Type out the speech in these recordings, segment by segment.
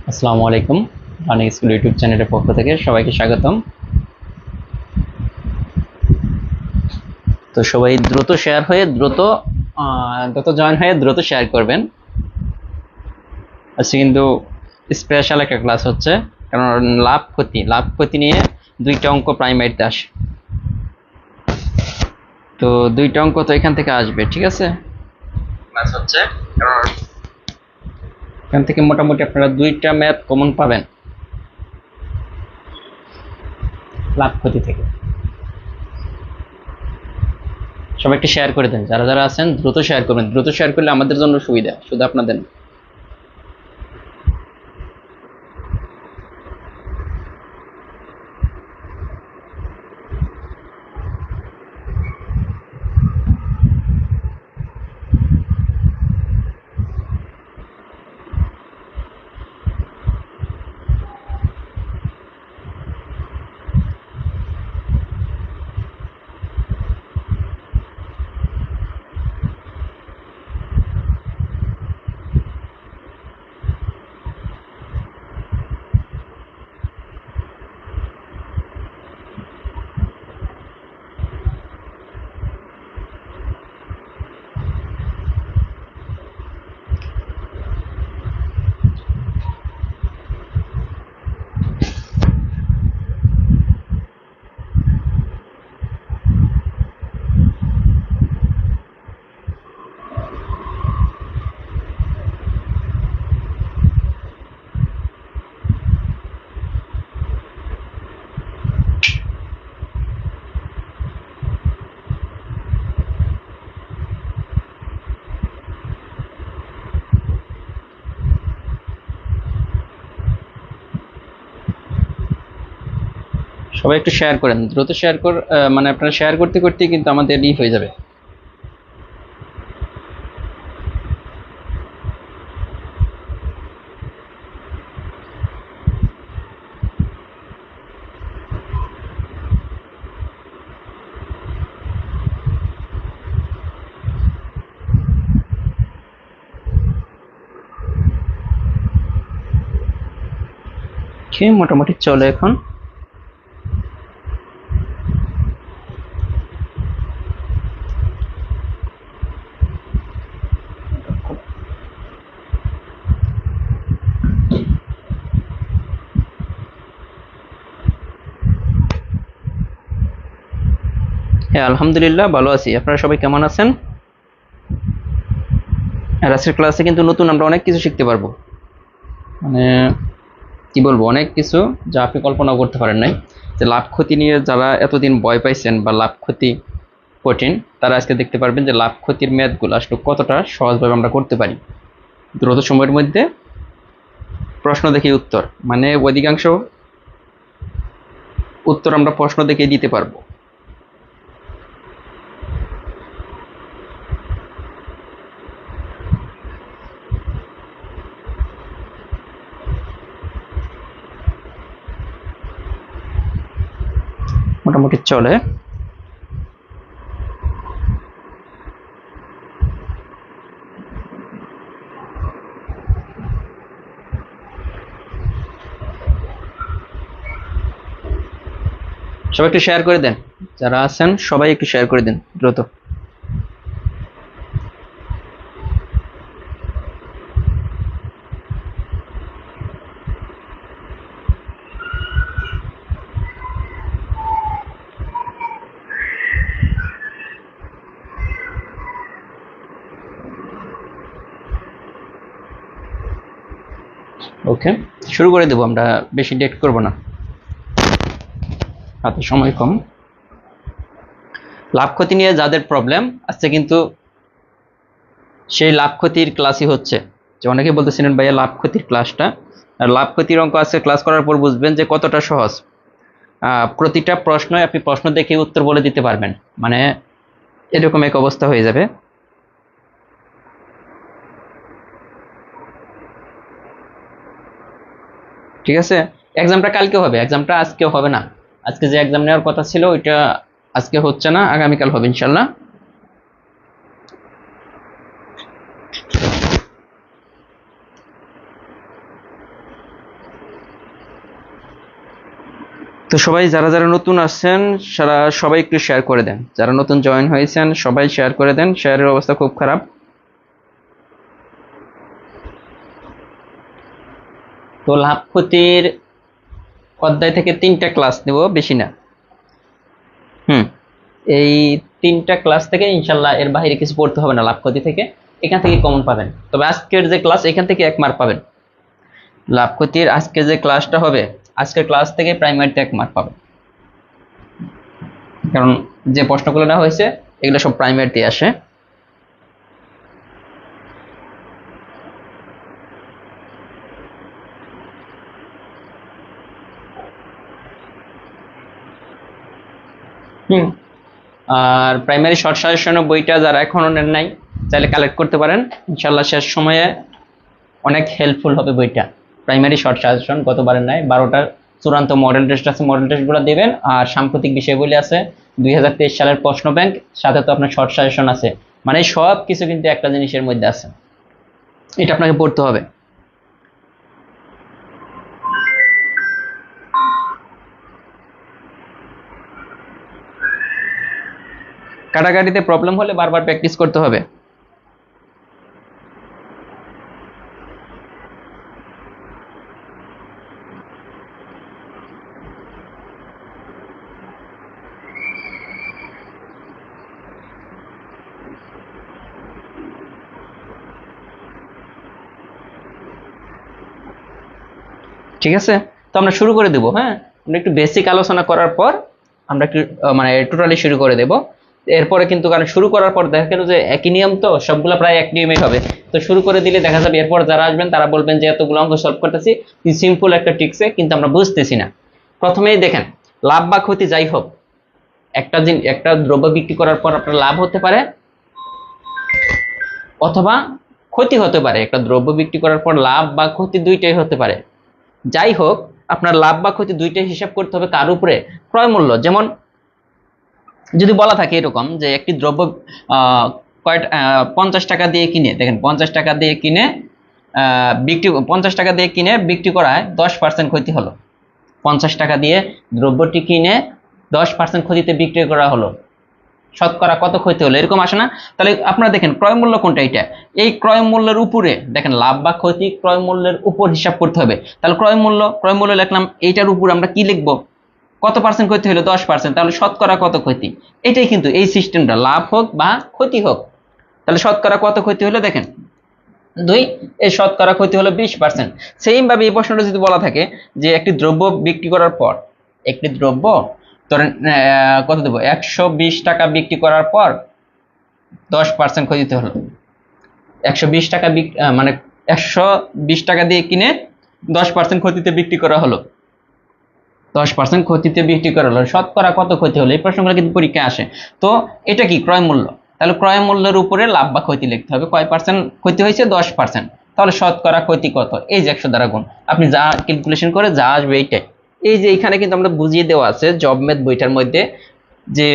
আসসালামু আলাইকুম। Running school YouTube চ্যানেলের পক্ষ থেকে সবাইকে স্বাগতম। তো সবাই দ্রুত শেয়ার হয়ে দ্রুত জয়েন হয়ে দ্রুত শেয়ার করবেন। আজকে কিন্তু স্পেশাল একটা ক্লাস হচ্ছে, কারণ লাভ ক্ষতি নিয়ে দুইটা অঙ্ক প্রাইমারিতে আসে। তো দুইটা অঙ্ক তো এখান থেকে আসবে, ঠিক আছে? ক্লাস হচ্ছে কারণ এখান থেকে মোটামুটি আপনারা দুইটা ম্যাথ কমন পাবেন লাভ ক্ষতি থেকে। সবাই একটু শেয়ার করে দেন, যারা যারা আছেন দ্রুত শেয়ার করবেন। দ্রুত শেয়ার করলে আমাদের জন্য সুবিধা, শুধু আপনাদের না। সবাই একটু শেয়ার করেন, দ্রুত শেয়ার মানে আপনারা শেয়ার করতে করতে কিন্তু আমাদের হয়ে যাবে। মোটামুটি চলে এখন। হ্যাঁ, আলহামদুলিল্লাহ ভালো আছি। আপনারা সবাই কেমন আছেন? আর আজকের ক্লাসে কিন্তু নতুন আমরা অনেক কিছু শিখতে পারবো, মানে কি বলবো, অনেক কিছু যা আপনি কল্পনাও করতে পারেন নাই। যে লাভ ক্ষতি নিয়ে যারা এতদিন ভয় পাইছেন বা লাভ ক্ষতি কঠিন, তারা আজকে দেখতে পারবেন যে লাভ ক্ষতির ম্যাথগুলো আসলে কতটা সহজভাবে আমরা করতে পারি দ্রুত সময়ের মধ্যে। প্রশ্ন দেখে উত্তর, মানে অধিকাংশ উত্তর আমরা প্রশ্ন দেখে দিতে পারবো। মোটামুটি চলে। সবাই একটু শেয়ার করে দেন, যারা আছেন সবাই একটু শেয়ার করে দেন দ্রুত। ওকে, শুরু করে দেবো আমরা, বেশি ডেট করব না, হাতে সময় কম। লাভ ক্ষতি নিয়ে যাদের প্রবলেম আজকে কিন্তু সেই লাভ ক্ষতির ক্লাসই হচ্ছে। যে অনেকে বলতেছিলেন ভাইয়া লাভ ক্ষতির ক্লাসটা, আর লাভ ক্ষতির অঙ্ক আজকে ক্লাস করার পর বুঝবেন যে কতটা সহজ। প্রতিটা প্রশ্নই আপনি প্রশ্ন দেখে উত্তর বলে দিতে পারবেন, মানে এরকম এক অবস্থা হয়ে যাবে। ঠিক আছে, এক্সামটা কালকে হবে, এক্সামটা আজকে হবে না। আজকে যে এক্সাম নেওয়ার কথা ছিল ওইটা আজকে হচ্ছে না, আগামীকাল হবে ইনশাল্লাহ। সবাই যারা যারা নতুন আছেন সবাই একটু শেয়ার করে দেন, যারা নতুন জয়েন হয়েছেন সবাই শেয়ার করে দেন, শেয়ারের অবস্থা খুব খারাপ। তো লাভ ক্ষতির অধ্যায় থেকে 3টা ক্লাস নেব, বেশি না। এই 3টা ক্লাস থেকে ইনশাল্লাহ এর বাইরে কিছু পড়তে হবে না। লাভ ক্ষতি থেকে এখান থেকে কমন পাবেন, তবে আজকের যে ক্লাস এখান থেকে 1 মার্ক পাবেন। লাভ ক্ষতির আজকে যে ক্লাসটা হবে, আজকের ক্লাস থেকে প্রাইমারিতে 1 মার্ক পাবেন, কারণ যে প্রশ্নগুলো নেওয়া হয়েছে এগুলো সব প্রাইমারিতে আসে। আর প্রাইমারি শর্ট সাজেশনের বইটা যারা এখনো নেন নাই চাইলে কালেক্ট করতে পারেন, ইনশাল্লাহ শেষ সময়ে অনেক হেল্পফুল হবে বইটা। প্রাইমারি শর্ট সাজেশন গতবারের নাই, 12টার চূড়ান্ত মডেল টেস্ট আছে, মডেল টেস্টগুলো দেবেন। আর সাম্প্রতিক বিষয়গুলি আছে, 2023 সালের প্রশ্ন ব্যাংক, সাথে তো আপনার শর্ট সাজেশন আছে। মানে সব কিছু কিন্তু একটা জিনিসের মধ্যে আছে, এটা আপনাকে পড়তে হবে। কাটাকাটিতে প্রবলেম হলে বারবার প্র্যাকটিস করতে হবে। ঠিক আছে, তো আমরা শুরু করে দেবো। হ্যাঁ, আমরা একটু বেসিক আলোচনা করার পর আমরা একটু মানে টোটালি শুরু করে দেব। এরপরে কিন্তু কারণ শুরু করার পর দেখা গেল যে একই নিয়ম, তো সবগুলো প্রায় এক নিয়মেই হবে। তো শুরু করে দিলে দেখা যাবে এরপর যারা আসবেন তারা বলবেন যে এতগুলো অঙ্ক সলভ করতেছি সিম্পল একটা ট্রিক্সে, কিন্তু আমরা বুঝতেছি না। প্রথমেই দেখেন, লাভ বা ক্ষতি যাই হোক, একটা দ্রব্য বিক্রি করার পর আপনার লাভ হতে পারে অথবা ক্ষতি হতে পারে। একটা দ্রব্য বিক্রি করার পর লাভ বা ক্ষতি দুইটাই হতে পারে। যাই হোক, আপনার লাভ বা ক্ষতি দুইটাই হিসাব করতে হবে কার উপরে? ক্রয় মূল্য। যেমন যদি বলা থাকে এরকম যে একটি দ্রব্য 50 টাকা দিয়ে কিনে, দেখেন 50 টাকা দিয়ে কিনে 50 টাকা দিয়ে কিনে বিক্রি করায় 10% ক্ষতি হলো। 50 টাকা দিয়ে দ্রব্যটি কিনে 10% ক্ষতিতে বিক্রি করা হলো, শতকরা কত ক্ষতি হলো? এরকম আসে না? তাহলে আপনারা দেখেন ক্রয় মূল্য কোনটা, এটা এই ক্রয় মূল্যের উপরে দেখেন লাভ বা ক্ষতি ক্রয় মূল্যের উপর হিসাব করতে হবে। তাহলে ক্রয় মূল্য লিখলাম, এইটার উপর আমরা কি লিখবো? কত পার্সেন্ট ক্ষতি হলো? 10%। তাহলে শতকরা কত ক্ষতি? এটাই কিন্তু এই সিস্টেমটা, লাভ হোক বা ক্ষতি হোক। তাহলে শতকরা কত ক্ষতি হলো? দেখেন 2, এই শতকরা ক্ষতি হলো 20%। সেম ভাবে এই প্রশ্নটা যদি বলা থাকে যে একটি দ্রব্য বিক্রি করার পর, একটি দ্রব্য ধরেন কত দেবো, 120 টাকা বিক্রি করার পর 10% ক্ষতিতে হলো। 120 টাকা মানে 120 টাকা দিয়ে কিনে 10% ক্ষতিতে বিক্রি করা হলো, 10% ক্ষতিতে বিক্রি করা হলো, শতকরা কত ক্ষতি হলো? এই প্রশ্নগুলো কিন্তু পরীক্ষায় আসে। তো এটা কি ক্রয় মূল্য, তাহলে ক্রয় মূল্যের উপরে লাভ বা ক্ষতি লিখতে হবে। কয় পার্সেন্ট ক্ষতি হয়েছে? 10%। তাহলে শতকরা ক্ষতি কত? এই যে 100 দ্বারা গুণ, আপনি যা ক্যালকুলেশন করে যা আসবে এইটাই। এই যে এখানে কিন্তু আমরা বুঝিয়ে দেওয়া আছে জব ম্যাথ বইটার মধ্যে, যে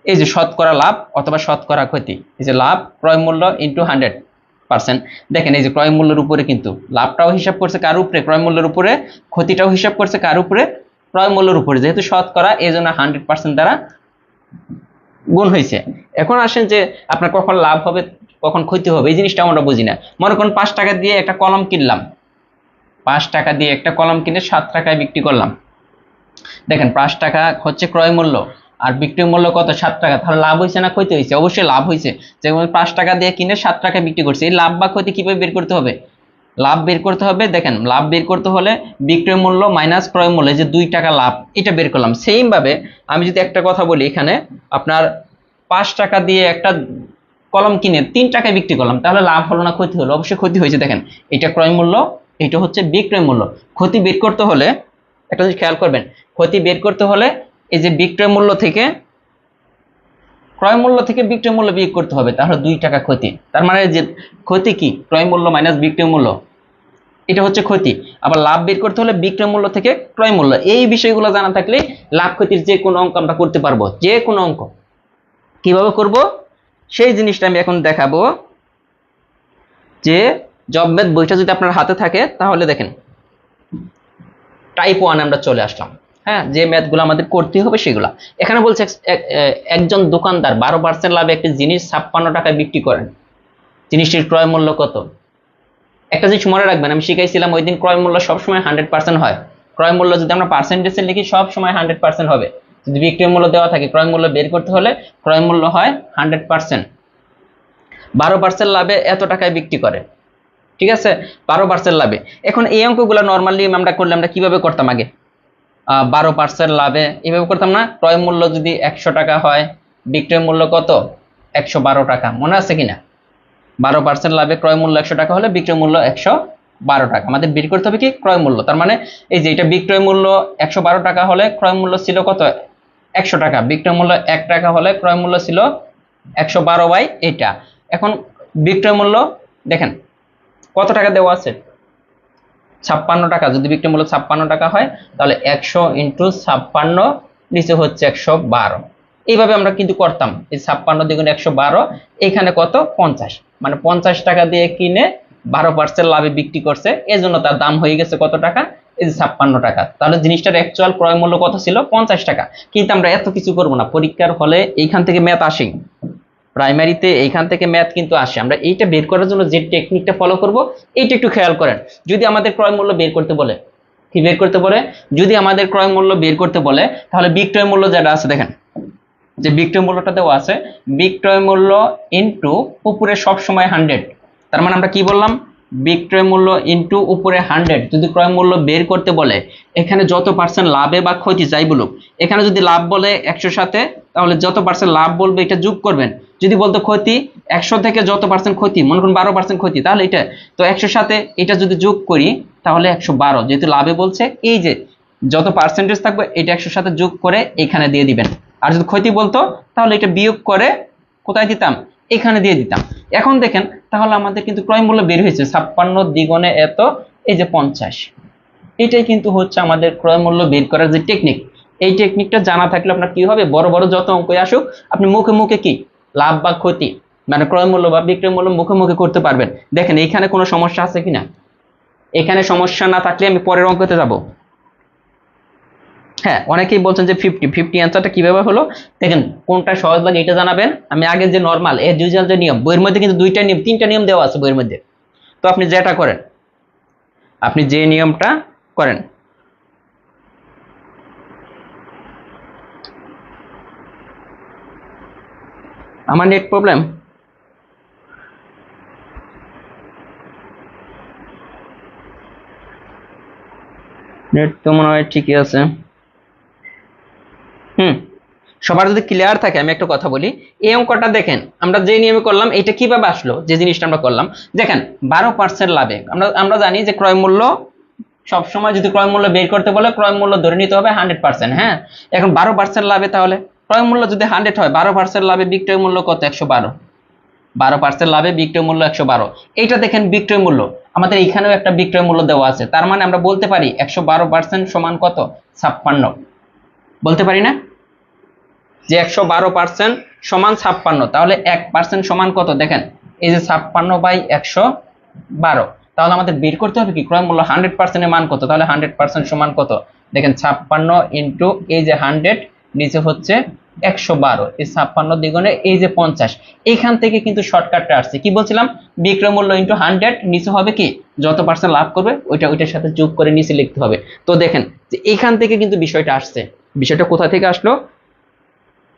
এই যে শতকরা লাভ অথবা শতকরা ক্ষতি, এই যে লাভ ক্রয় মূল্য ইন্টু 100%। দেখেন এই যে ক্রয় মূল্যের উপরে কিন্তু লাভটাও হিসাব করছে কার উপরে? ক্রয় মূল্যের উপরে। ক্ষতিটাও হিসাব করছে কার উপরে? ক্রয় মূল্যের উপরে, যেহেতু শতকরা এই জন্য 100% দ্বারা গুণ হয়েছে। এখন আসেন যে আপনার কখন লাভ হবে কখন ক্ষতি হবে, এই জিনিসটা আমরা বুঝি না। মনে করুন 5 টাকা দিয়ে একটা কলম কিনলাম, 5 টাকা দিয়ে একটা কলম কিনে 7 টাকায় বিক্রি করলাম। দেখেন 5 টাকা হচ্ছে ক্রয় মূল্য আর বিক্রয় মূল্য কত? 7 টাকা। তাহলে লাভ হয়েছে না ক্ষতি হয়েছে? অবশ্যই লাভ হয়েছে, যেমন 5 টাকা দিয়ে কিনে 7 টাকায় বিক্রি করছে। এই লাভ বা ক্ষতি কিভাবে বের করতে হবে? লাভ বের করতে হবে, দেখেন লাভ বের করতে হলে বিক্রয় মূল্য মাইনাস ক্রয় মূল্য, যে 2 টাকা লাভ, এটা বের করলাম। সেম ভাবে আমি যদি একটা কথা বলি, এখানে আপনার 5 টাকা দিয়ে একটা কলম কিনে 3 টাকায় বিক্রি করলাম, তাহলে লাভ হলো না ক্ষতি হলো? অবশ্যই ক্ষতি হয়েছে। দেখেন এটা ক্রয় মূল্য, এটা হচ্ছে বিক্রয় মূল্য। ক্ষতি বের করতে হলে একটা জিনিস খেয়াল করবেন, ক্ষতি বের করতে হলে এই যে বিক্রয় মূল্য থেকে ক্রয় মূল্য থেকে বিক্রয় মূল্য বিয়োগ করতে হবে, তাহলে 2 টাকা ক্ষতি। তার মানে যে ক্ষতি কি? ক্রয় মূল্য মাইনাস বিক্রয় মূল্য, এটা হচ্ছে ক্ষতি। আবার লাভ বের করতে হলে বিক্রয় মূল্য থেকে ক্রয় মূল্য। এই বিষয়গুলো জানা থাকলে লাভ ক্ষতির যে কোনো অঙ্ক আমরা করতে পারবো, যে কোনো অঙ্ক। কিভাবে করব সেই জিনিসটা আমি এখন দেখাবো। যে জব ম্যাথ বইটা যদি আপনার হাতে থাকে তাহলে দেখেন টাইপ 1 আমরা চলে আসলাম। হ্যাঁ, যে ম্যাথগুলো আমাদের করতে হবে সেগুলা। এখানে বলছে একজন দোকানদার 12% লাভে একটি জিনিস 56 টাকায় বিক্রি করেন, জিনিসটির ক্রয় মূল্য কত? একটা জিনিস মনে রাখবেন, আমি শিখাইছিলাম ওই দিন ক্রয় মূল্য সবসময় 100% হয়। ক্রয় মূল্য যদি আমরা পার্সেন্টেজে লিখি সব সময় 100% হবে। যদি বিক্রয় মূল্য দেওয়া থাকে, ক্রয় মূল্য বের করতে হলে ক্রয় মূল্য হয় 100%। 12% লাভে এত টাকায় বিক্রি করে, ঠিক আছে, 12% লাভে। এখন এই অঙ্কগুলো নর্মালি আমরা করলে আমরা কিভাবে করতাম আগে? 12% লাভে এভাবে করতাম না? ক্রয় মূল্য যদি 100 টাকা হয়, বিক্রয় মূল্য কত? 112 টাকা, মনে আছে কিনা? 12% লাভে ক্রয় মূল্য 100 টাকা হলে বিক্রয় মূল্য 112 টাকা। আমাদের বের করতে হবে কি? ক্রয় মূল্য। তার মানে এই যে এটা বিক্রয় মূল্য 112 টাকা হলে ক্রয় মূল্য ছিল কত? 100 টাকা। বিক্রয় মূল্য 1 টাকা হলে ক্রয় মূল্য ছিল 112 বাই এটা। এখন বিক্রয় মূল্য দেখেন কত টাকা দেওয়া আছে? 56 টাকা। যদি বিক্রয় মূল্য 56 টাকা হয় তাহলে 100 ইন্টু 56 নিচে হচ্ছে 112। এইভাবে আমরা কিন্তু করতাম। এই 56 দ্বিগুণে 112, এখানে কত? 50। মানে 50 টাকা দিয়ে কিনে 12% লাভে বিক্রি করছে, এজন্য তার দাম হয়ে গেছে কত টাকা? এই যে 56 টাকা। তাহলে জিনিসটার অ্যাকচুয়াল ক্রয় মূল্য কত ছিল? 50 টাকা। কিন্তু আমরা এত কিছু করব না, পরীক্ষার হলে এইখান থেকে ম্যাথ আসে, প্রাইমারিতে এইখান থেকে ম্যাথ কিন্তু আসে। আমরা এইটা বের করার জন্য যে টেকনিকটা ফলো করব এইটা একটু খেয়াল করেন। যদি আমাদের ক্রয় মূল্য বের করতে বলে, কি বের করতে বলে? যদি আমাদের ক্রয় মূল্য বের করতে বলে তাহলে বিক্রয় মূল্য যেটা আছে দেখেন, যে বিক্রয় মূল্যটা দেওয়া আছে, বিক্রয় মূল্য ইনটু উপরে সব সময় 100। তার মানে আমরা কি বললাম? বিক্রয় মূল্য ইনটু উপরে 100 যদি ক্রয় মূল্য বের করতে বলে, এখানে যত পার্সেন্ট লাভে বা ক্ষতি যাই বলুক, এখানে যদি লাভ বলে 100 সাথে, তাহলে যত পার্সেন্ট লাভ বলবে এটা যোগ করবেন। যদি বলতো ক্ষতি, 100 থেকে যত পার্সেন্ট ক্ষতি, মনে করুন 12% ক্ষতি, তাহলে এটা তো 100 সাথে এটা যদি যোগ করি তাহলে 112। যেহেতু লাভে বলছে, এই যে যত পার্সেন্টেজ থাকবে এটা 100 সাথে যোগ করে এখানে দিয়ে দিবেন। আর যদি ক্ষতি বলতো তাহলে এটা বিয়োগ করে কোথায় দিতাম? এখানে দিয়ে দিতাম। এখন দেখেন তাহলে আমাদের কিন্তু ক্রয় মূল্য বের হয়েছে 56 দ্বিগুণে এত, এই যে 50। এটাই কিন্তু হচ্ছে আমাদের ক্রয় মূল্য বের করার যে টেকনিক। এই টেকনিকটা জানা থাকলে আপনার কি হবে? বড় বড় যত অঙ্ক আসুক আপনি মুখে মুখে কি লাভ বা ক্ষতি, মানে ক্রয় মূল্য বা বিক্রয় মূল্য মুখে মুখে করতে পারবেন। দেখেন এইখানে কোনো সমস্যা আছে কিনা? এখানে সমস্যা না থাকলে আমি পরের অঙ্কতে যাব। হ্যাঁ, অনেকেই বলছেন যে 50 অ্যান্সারটা কিভাবে হলো। দেখেন কোনটা সহজ লাগে এটা জানাবেন। আমি আগে যে নরমাল এর ইউজুয়াল যে নিয়ম, বইয়ের মধ্যে কিন্তু দুইটা নিয়ম তিনটা নিয়ম দেওয়া আছে বইয়ের মধ্যে। তো আপনি যেটা করেন, আপনি যে নিয়মটা করেন, আমার নেট প্রবলেম, নেট তো মনে হয় ঠিকই আছে। সবার যদি ক্লিয়ার থাকে আমি একটা কথা বলি, এই অঙ্কটা দেখেন আমরা যে নিয়মে করলাম এটা কিভাবে আসলো, যে জিনিসটা আমরা করলাম। দেখেন 12% লাভে আমরা জানি যে ক্রয় মূল্য সবসময় যদি ক্রয় মূল্য বের করতে বলে ক্রয় মূল্য ধরে নিতে হবে 100%। হ্যাঁ, এখন 12% লাভে তাহলে ক্রয় মূল্য যদি 100 হয়, 12% লাভে বিক্রয় মূল্য কত? 112। 12% লাভে বিক্রয় মূল্য 112। এইটা দেখেন বিক্রয় মূল্য, আমাদের এখানেও একটা বিক্রয় মূল্য দেওয়া আছে। তার মানে আমরা বলতে পারি 112% সমান কত? 56। বলতে পারি না যে 112% সমান 56? তাহলে 1% সমান কত? দেখেন এই যে 56/112। তাহলে আমাদের বের করতে হবে কি ক্রয় মূল্য 100% এর মান কত? তাহলে 100% সমান কত? দেখেন 56 ইন্টু এই যে 100 নিচে হচ্ছে 112, এই 56 দ্বিগুণে এই যে 50। এইখান থেকে কিন্তু শর্টকাটটা আসছে। কি বলছিলাম? বিক্রয় মূল্য ইন্টু 100 নিচে হবে কি যত পার্সেন্ট লাভ করবে ওইটার সাথে যোগ করে নিচে লিখতে হবে। তো দেখেন যে এইখান থেকে কিন্তু বিষয়টা আসছে। বিষয়টা কোথা থেকে আসলো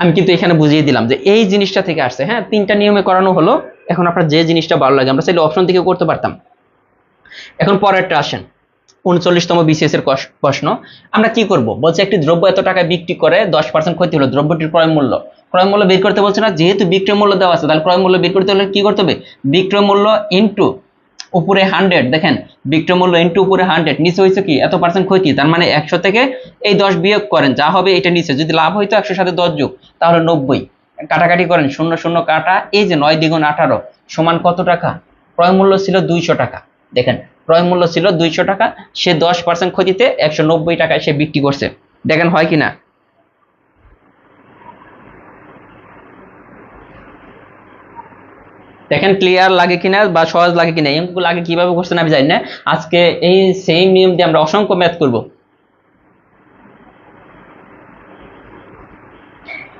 আমি কিন্তু এখানে বুঝিয়ে দিলাম যে এই জিনিসটা থেকে আসছে। হ্যাঁ, তিনটা নিয়মে করানো হলো। এখন আপনার যে জিনিসটা ভালো লাগে আমরা চাইলে অপশন থেকে করতে পারতাম। এখন পরেরটা আসেন, 39তম বিসিএস এর প্রশ্ন। আমরা কি করব? বলছে একটি দ্রব্য এত টাকায় বিক্রি করে 10% ক্ষতি হলো, দ্রব্যটির ক্রয় মূল্য বের করতে বলছে না? যেহেতু বিক্রয় মূল্য দেওয়া আছে তাহলে ক্রয় মূল্য বের করতে হলে কি করতে হবে? বিক্রয় মূল্য ইনটু উপরে 100। দেখেন বিক্রয় মূল্য ইনটু উপরে 100, নিচে হয়েছে কি এত পার্সেন্ট ক্ষতি। তার মানে 100 থেকে এই 10 বিয়োগ করেন, যা হবে এটা নিচে। যদি লাভ হইতো 100 সাথে 10 যোগ তাহলে 90। কাটাকাটি করেন, 0 0 কাটা, এই যে 9 দ্বিগুণ 18 সমান কত টাকা? ক্রয় মূল্য ছিল 200 টাকা। দেখেন ক্রয় মূল্য ছিল 200 টাকা, সে 10% ক্ষতিতে 190 টাকায় সে বিক্রি করছে। দেখেন হয় কিনা? দেখেন ক্লিয়ার লাগে কিনা বা সহজ লাগে কিনা? এমগুলো আগে কিভাবে করছেন আমি জানি না। আজকে এই সেম নিয়ম দিয়ে আমরা অসংখ্য ম্যাথ করব।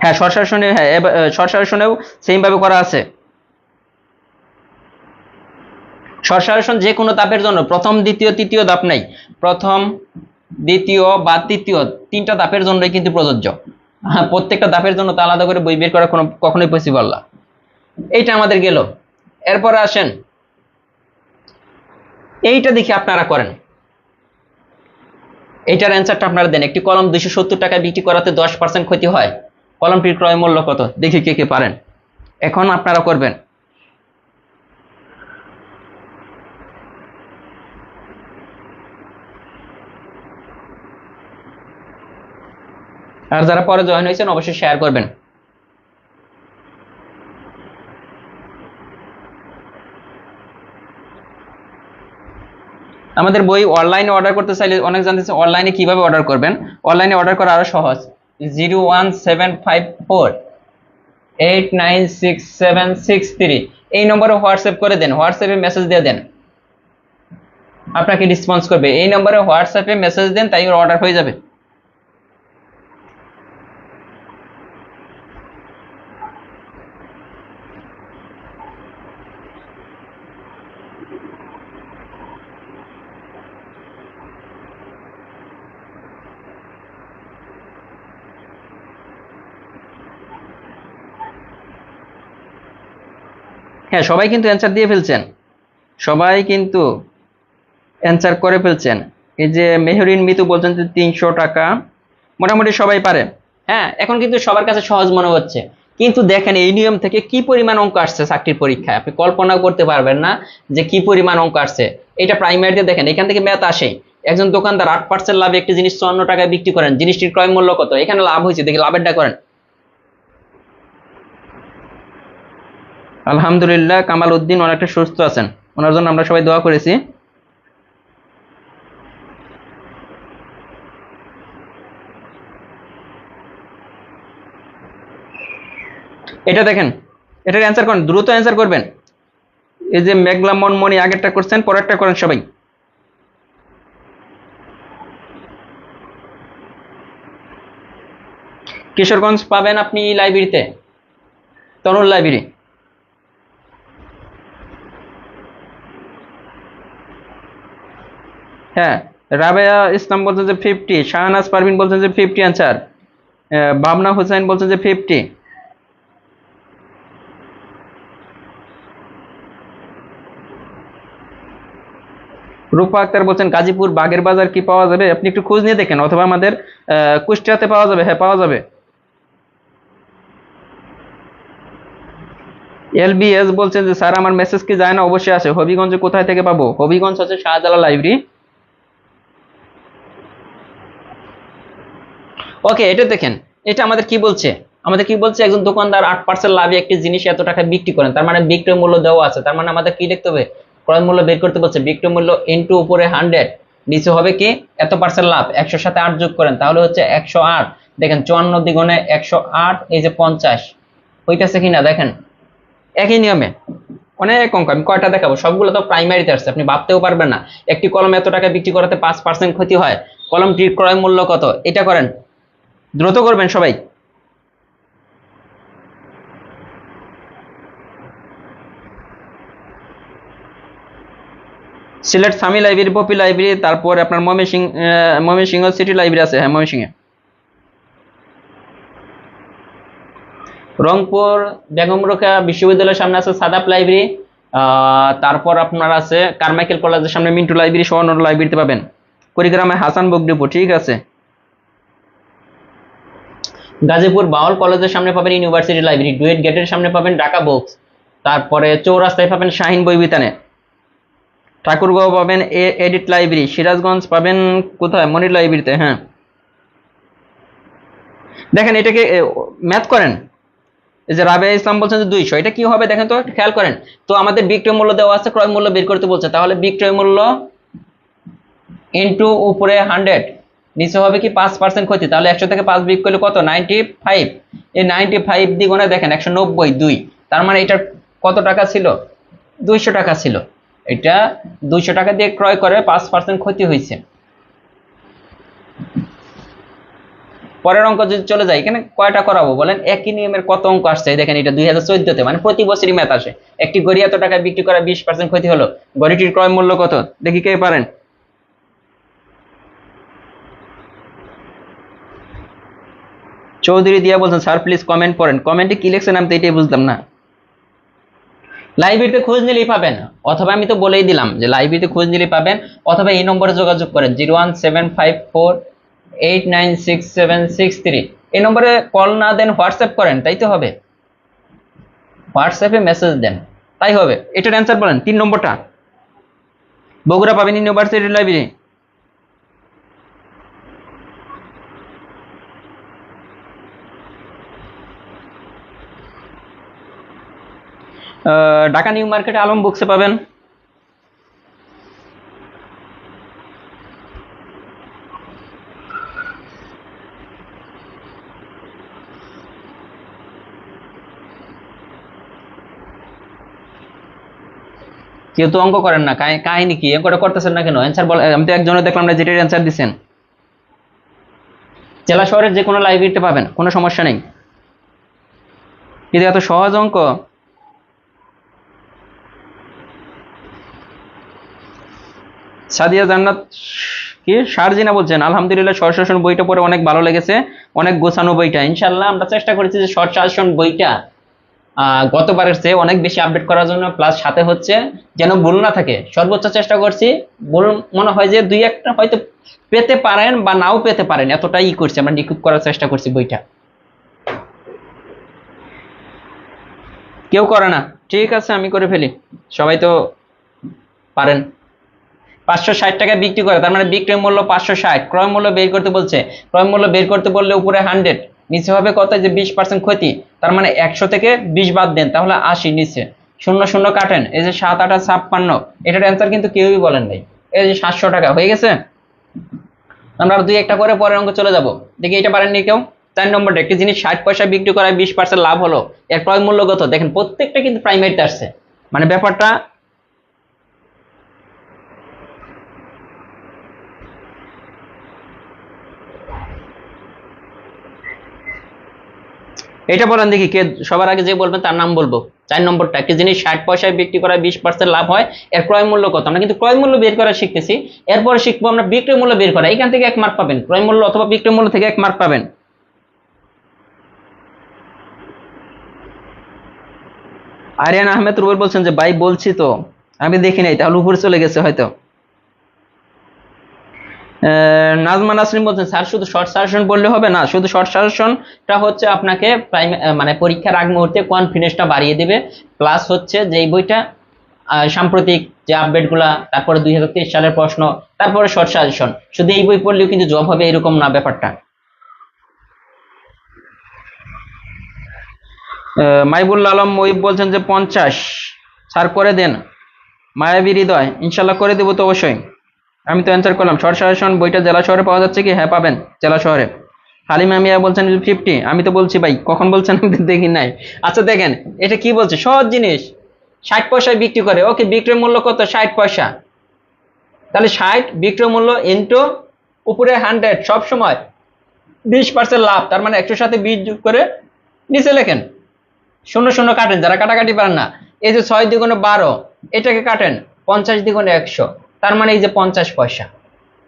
হ্যাঁ শর্ট সাজেশনে, হ্যাঁ শর্ট সাজেশনেও সেম ভাবে করা আছে। শর্ট সাজেশন যে কোনো ধাপের জন্য, প্রথম দ্বিতীয় তৃতীয় ধাপ নাই, প্রথম দ্বিতীয় বা তৃতীয় তিনটা ধাপের জন্যই কিন্তু প্রযোজ্য। হ্যাঁ, প্রত্যেকটা ধাপের জন্য তো আলাদা করে বই বের করা কখনোই পসিবল না। এইটা আমাদের গেল। এরপরে আসেন এইটা দেখি আপনারা করেন, এইটার অ্যান্সারটা আপনারা দেন। একটি কলম 270 টাকায় বিক্রি করাতে 10% ক্ষতি হয়, কলমটির ক্রয় মূল্য কত? দেখি কে কে পারেন, এখন আপনারা করবেন। আর যারা পরে জয়েন হয়েছেন অবশ্যই শেয়ার করবেন। আমাদের বই অনলাইনে অর্ডার করতে চাইলে অনেক জানতেছে অনলাইনে কিভাবে অর্ডার করবেন। অনলাইনে অর্ডার করা আরো সহজ। 01754896763 এই নম্বরে হোয়াটসঅ্যাপ করে দেন, হোয়াটসঅ্যাপে মেসেজ দিয়ে দেন, আপনাকে রেসপন্স করবে। এই নম্বরে হোয়াটসঅ্যাপে মেসেজ দেন, তাই অর্ডার হয়ে যাবে। হ্যাঁ সবাই কিন্তু অ্যান্সার দিয়ে ফেলছেন, সবাই কিন্তু অ্যান্সার করে ফেলছেন। এই যে মেহরিন মিতু বলছেন যে 300 টাকা, মোটামুটি সবাই পারে। হ্যাঁ এখন কিন্তু সবার কাছে সহজ মনে হচ্ছে, কিন্তু দেখেন এই নিয়ম থেকে কি পরিমাণ অঙ্ক আসছে চাকরির পরীক্ষায়, আপনি কল্পনা করতে পারবেন না যে কি পরিমাণ অঙ্ক আসছে। এটা প্রাইমারিতে দেখেন, এখান থেকে ম্যাথ আসে। একজন দোকানদার 8% লাভে একটি জিনিস 54 টাকায় বিক্রি করেন, জিনিসটির ক্রয় মূল্য কত? এখানে লাভ হয়েছে, দেখি লাভেরটা করেন। আলহামদুলিল্লাহ কামাল উদ্দিন অনেকটা সুস্থ আছেন, ওনার জন্য আমরা সবাই দোয়া করেছি। এটা দেখেন, এটার অ্যান্সার করেন, দ্রুত অ্যান্সার করবেন। এই যে মেঘলা মনমণি আগেরটা করছেন, পরেরটা করেন সবাই। কিশোরগঞ্জ পাবেন আপনি লাইব্রেরিতে, তরুণ লাইব্রেরি। হ্যাঁ রাবেয়া ইসলাম বলছেন যে 50, শাহনাজ পারভিন বলছেন যে 50 অ্যান্সার, বাবনা হুসাইন বলছেন যে 50। রূপা আক্তার বলছেন গাজীপুর বাগের বাজার কি পাওয়া যাবে? আপনি একটু খোঁজ নিয়ে দেখেন, অথবা আমাদের কুষ্টিয়াতে পাওয়া যাবে। হ্যাঁ পাওয়া যাবে। এলবিএস বলছেন যে স্যার আমার মেসেজ কি যায় না? অবশ্যই আছে। হবিগঞ্জে কোথায় থেকে পাবো? হবিগঞ্জ হচ্ছে শাহজালাল লাইব্রেরি। ওকে এটা দেখেন, এটা আমাদের কি বলছে, আমাদের কি বলছে, একজন দোকানদার 8% লাভে একটি জিনিস এত টাকা বিক্রি করেন, তার মানে বিক্রয় মূল্য দেওয়া আছে, তার মানে আমাদের কি লিখতে হবে? ক্রয় মূল্য বের করতে বলছে। বিক্রয় মূল্য ইনটু উপরে 100, নিচে হবে কি এত পার্সেন্ট লাভ, 100 সাথে 8 যোগ করেন তাহলে হচ্ছে 108। দেখেন 54 দ্বিগুণে 108, এই যে 50 হইতেছে কিনা দেখেন, একই নিয়মে অনেক অঙ্ক। আমি কয়টা দেখাবো, সবগুলো তো প্রাইমারিতে আসছে, আপনি ভাবতেও পারবেন না। একটি কলম এত টাকা বিক্রি করাতে 5% ক্ষতি হয়, কলমটির ক্রয় মূল্য কত? এটা করেন, দ্রুত করবেন সবাই। সিলেট সামি লাইব্রেরি, পপি লাইব্রেরি, তারপর আপনার ময়মনসিংহ সিটি লাইব্রেরি আছে, হ্যাঁ ময়মনসিংহে। রংপুর বেগম রোকেয়া বিশ্ববিদ্যালয়ের সামনে আছে সাদাপ লাইব্রেরি, তারপর আপনার আছে কারমাইকেল কলেজের সামনে মিন্টু লাইব্রেরি, সহ অন্য লাইব্রেরিতে পাবেন। কুড়িগ্রামে হাসান বুক ডিপো, ঠিক আছে। গাজীপুর বাউল কলেজের সামনে পাবেন ইউনিভার্সিটি লাইব্রেরি, ডুয়েট গেটের সামনে পাবেন ঢাকা বুকস, তারপরে চৌরাস্তায় পাবেন শাহিন বই বিতানে, ঠাকুরগাঁও পাবেন এডিট লাইব্রেরি, সিরাজগঞ্জ পাবেন কোথায়? মনির লাইব্রেরিতে। হ্যাঁ দেখেন এটাকে ম্যাথ করেন। এই যে রাবেয়া ইসলাম বলছেন যে 200, এটা কি হবে দেখেন তো, খেয়াল করেন তো। আমাদের বিক্রয় মূল্য দেওয়া আছে, ক্রয় মূল্য বের করতে বলছে, তাহলে বিক্রয় মূল্য ইনটু উপরে 100, নিচে হবে কি 5% ক্ষতি, তাহলে 100 থেকে 5 বিয়োগ করলে কত? 95। এই 95 দ্বিগুণে দেখেন 190, 2, তার মানে এটা কত টাকা ছিল? 200 টাকা ছিল। এটা 200 টাকা দিয়ে ক্রয় করে 5% ক্ষতি হয়েছে। পরের অঙ্ক যদি চলে যায়, এখানে কয়টা করাবো বলেন? একই নিয়মের কত অঙ্ক আসছে দেখেন, এটা 2014-তে, মানে প্রতি বছরই ম্যাথ আসে। একটি গড়ি এত টাকায় বিক্রি করা 20% ক্ষতি হলো, গড়িটির ক্রয় মূল্য কত? দেখি কে পারেন। চৌধুরী দিয়া বলছেন স্যার প্লিজ কমেন্ট পড়েন। কমেন্টে কি লিখছেন আমি তো এটাই বুঝলাম না। লাইব্রেরিতে খোঁজ নিলেই পাবেন, অথবা আমি তো বলেই দিলাম যে লাইব্রেরিতে খোঁজ নিলেই পাবেন, অথবা এই নম্বরে যোগাযোগ করেন 01754896763। এই নম্বরে কল না দেন, হোয়াটসঅ্যাপ করেন, তাই তো হবে। হোয়াটসঅ্যাপে মেসেজ দেন, তাই হবে। এটার অ্যান্সার বলেন 3 নম্বরটা। বগুড়া পাবেন ইউনিভার্সিটি লাইব্রেরি। ঢাকা নিউ মার্কেটে আলম বুকসে পাবেন। কেউ তো অঙ্ক করেন না, কাহিনী কি অঙ্কটা করতেছেন না কেন? অ্যান্সার বল, আমি তো একজনে দেখলাম না যেটার অ্যান্সার দিচ্ছেন। জেলা শহরের যে কোনো লাইব্রেরিতে পাবেন, কোনো সমস্যা নেই, কিন্তু এত সহজ অঙ্ক। সাদিয়া জান্নাত কি শারজিনা বলছেন আলহামদুলিল্লাহ শর্ট শাসন বইটা পড়ে অনেক ভালো লেগেছে, অনেক গোছানো বইটা। ইনশাল্লাহ আমরা চেষ্টা করেছি যে শর্ট শাসন বইটা গতবারের চেয়ে অনেক বেশি আপডেট করার জন্য, প্লাস সাথে হচ্ছে যেন ভুল না থাকে, সর্বোচ্চ চেষ্টা করছি। ভুল মনে হয় যে দুই একটা হয়তো পেতে পারেন বা নাও পেতে পারেন, এতটাই করছি আমরা, নিখুঁত করার চেষ্টা করছি বইটা। কেউ করে না, ঠিক আছে আমি করে ফেলি, সবাই তো পারেন। 560 টাকায় বিক্রি করে, তার মানে বিক্রয় মূল্য 560, ক্রয় মূল্য বের করতে বলছে। ক্রয় মূল্য বের করতে বললে উপরে 100, নিচে হবে কত? যে 20% ক্ষতি, তার মানে 100 থেকে 20 বাদ দেন, তাহলে 80, নিচে শূন্য শূন্য কাটেন, এই যে 7 8 56। এটার অ্যান্সার কিন্তু কেউই বলেন নাই। এই যে 700 টাকা হয়ে গেছে। আমরা দুই একটা করে পরের অঙ্ক চলে যাব। দেখি এটা পারেননি কেউ। 4 নম্বরটা, একটি জিনিস 60 পয়সা বিক্রি করায় 20% লাভ হলো, এর ক্রয় মূল্য কত? দেখেন প্রত্যেকটা কিন্তু প্রাইমারিতে আসছে, মানে ব্যাপারটা এটা বলেন দেখি, কে সবার আগে যে বলবেন তার নাম বলবো। 4 নম্বরটা, একটি জিনিস 60 পয়সায় বিক্রি করায় 20% লাভ হয়, এর ক্রয় মূল্য কত? আমরা কিন্তু ক্রয় মূল্য বের করা শিখতেছি, এরপরে শিখবো আমরা বিক্রয় মূল্য বের করা। এখান থেকে 1 মার্ক পাবেন, ক্রয় মূল্য অথবা বিক্রয় মূল্য থেকে 1 মার্ক পাবেন। আরিয়ান আহমেদ রুবেল বলছেন যে ভাই বলছি তো, আমি দেখি নাই, তাহলে উপরে চলে গেছে হয়তো। নাজমা নাসরিন বলছেন স্যার শুধু শর্ট সাজেশন বললে হবে না, শুধু শর্ট সাজেশনটা হচ্ছে আপনাকে মানে পরীক্ষার আগ মুহূর্তে কনফিডেন্সটা বাড়িয়ে দিবে, প্লাস হচ্ছে যে এই বইটা সাম্প্রতিক যে আপডেটগুলা, তারপরে 2023 সালের প্রশ্ন, তারপরে শর্ট সাজেশন, শুধু এই বই পড়লেও কিন্তু জব হবে এরকম না ব্যাপারটা। মাইবুল আলম মহিব বলছেন যে 50 স্যার করে দেন, মায়াবী হৃদয় ইনশাল্লাহ করে দেবো তো অবশ্যই। আমি তো অ্যান্সার করলাম। শর্ট সাজেশন বইটা জেলা শহরে পাওয়া যাচ্ছে কি? হ্যাঁ পাবেন জেলা শহরে। হালিমা মিয়া বলছেন 50, আমি তো বলছি ভাই, কখন বলছেন আমি তো দেখি নাই। আচ্ছা দেখেন এটা কি বলছে, সহজ জিনিস, 60 পয়সায় বিক্রি করে, ওকে বিক্রয় মূল্য কত? 60 পয়সা, তাহলে 60 বিক্রয় মূল্য ইন্টু উপরে 100, সব সময় 20% লাভ, তার মানে 100 সাথে 20 যোগ করে নিচে লেখেন, শূন্য শূন্য কাটেন যারা কাটাকাটি পারেন না। এই যে 6 দ্বিগুণে 12, এটাকে কাটেন, 50 দ্বিগুণে 100, তার মানে এই যে 50 পয়সা।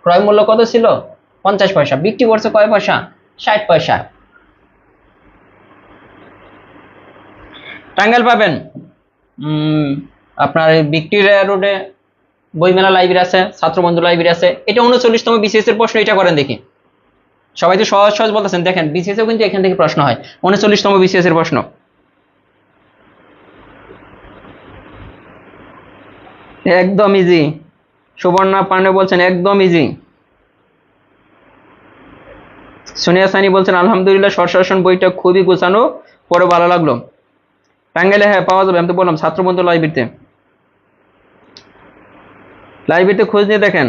ক্রয় মূল্য কত ছিল? 50 পয়সা, বিক্রি করছে কয় পয়সা? 60 পয়সা। টাঙ্গাইল পাবেন আপনার ভিক্টোরিয়া রোডে বইমেলা লাইব্রেরি আছে, ছাত্রবন্ধু লাইব্রেরি আছে। এটা 39তম বিসিএস এর প্রশ্ন, এটা করেন দেখি। সবাই তো সহজ সহজ বলতেছেন, দেখেন বিসিএস এও কিন্তু এখান থেকে প্রশ্ন হয়, 39তম বিসিএস এর প্রশ্ন। একদম ইজি। সুবর্ণা পান্ডে বলছেন একদম ইজি। সোনিয়া সানি বলছেন আলহামদুলিল্লাহ শর্ট সাজেশন বইটা খুবই গোছানো, পরে ভালো লাগলো। টাঙ্গাইলে হ্যাঁ পাওয়া যাবে, আমি তো বললাম ছাত্রবন্ধু লাইব্রেরিতে। লাইব্রেরিতে খোঁজ নিয়ে দেখেন।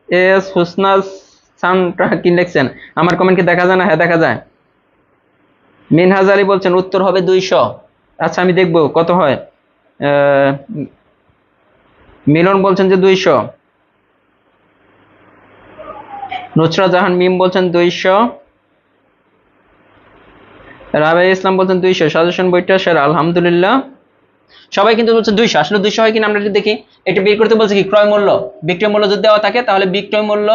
এস হুসনা সানটা কি লিখছেন, আমার কমেন্ট কি দেখা যায় না? হ্যাঁ দেখা যায়। মিনহাজ আলী বলছেন উত্তর হবে 200। আচ্ছা আমি দেখবো কত হয়। মিলন বলছেন যে 200। নুসরা জাহান মিম বলছেন 200। রাবে ইসলাম বলছেন 200, সাজেশন বইটা স্যার আলহামদুলিল্লাহ। সবাই কিন্তু বলছে 200, আসলে 200 হয় কিনা আমরা একটু দেখি। এটা বের করতে বলছে কি, ক্রয় মূল্য বিক্রয় মূল্য যদি দেওয়া থাকে তাহলে বিক্রয় মূল্য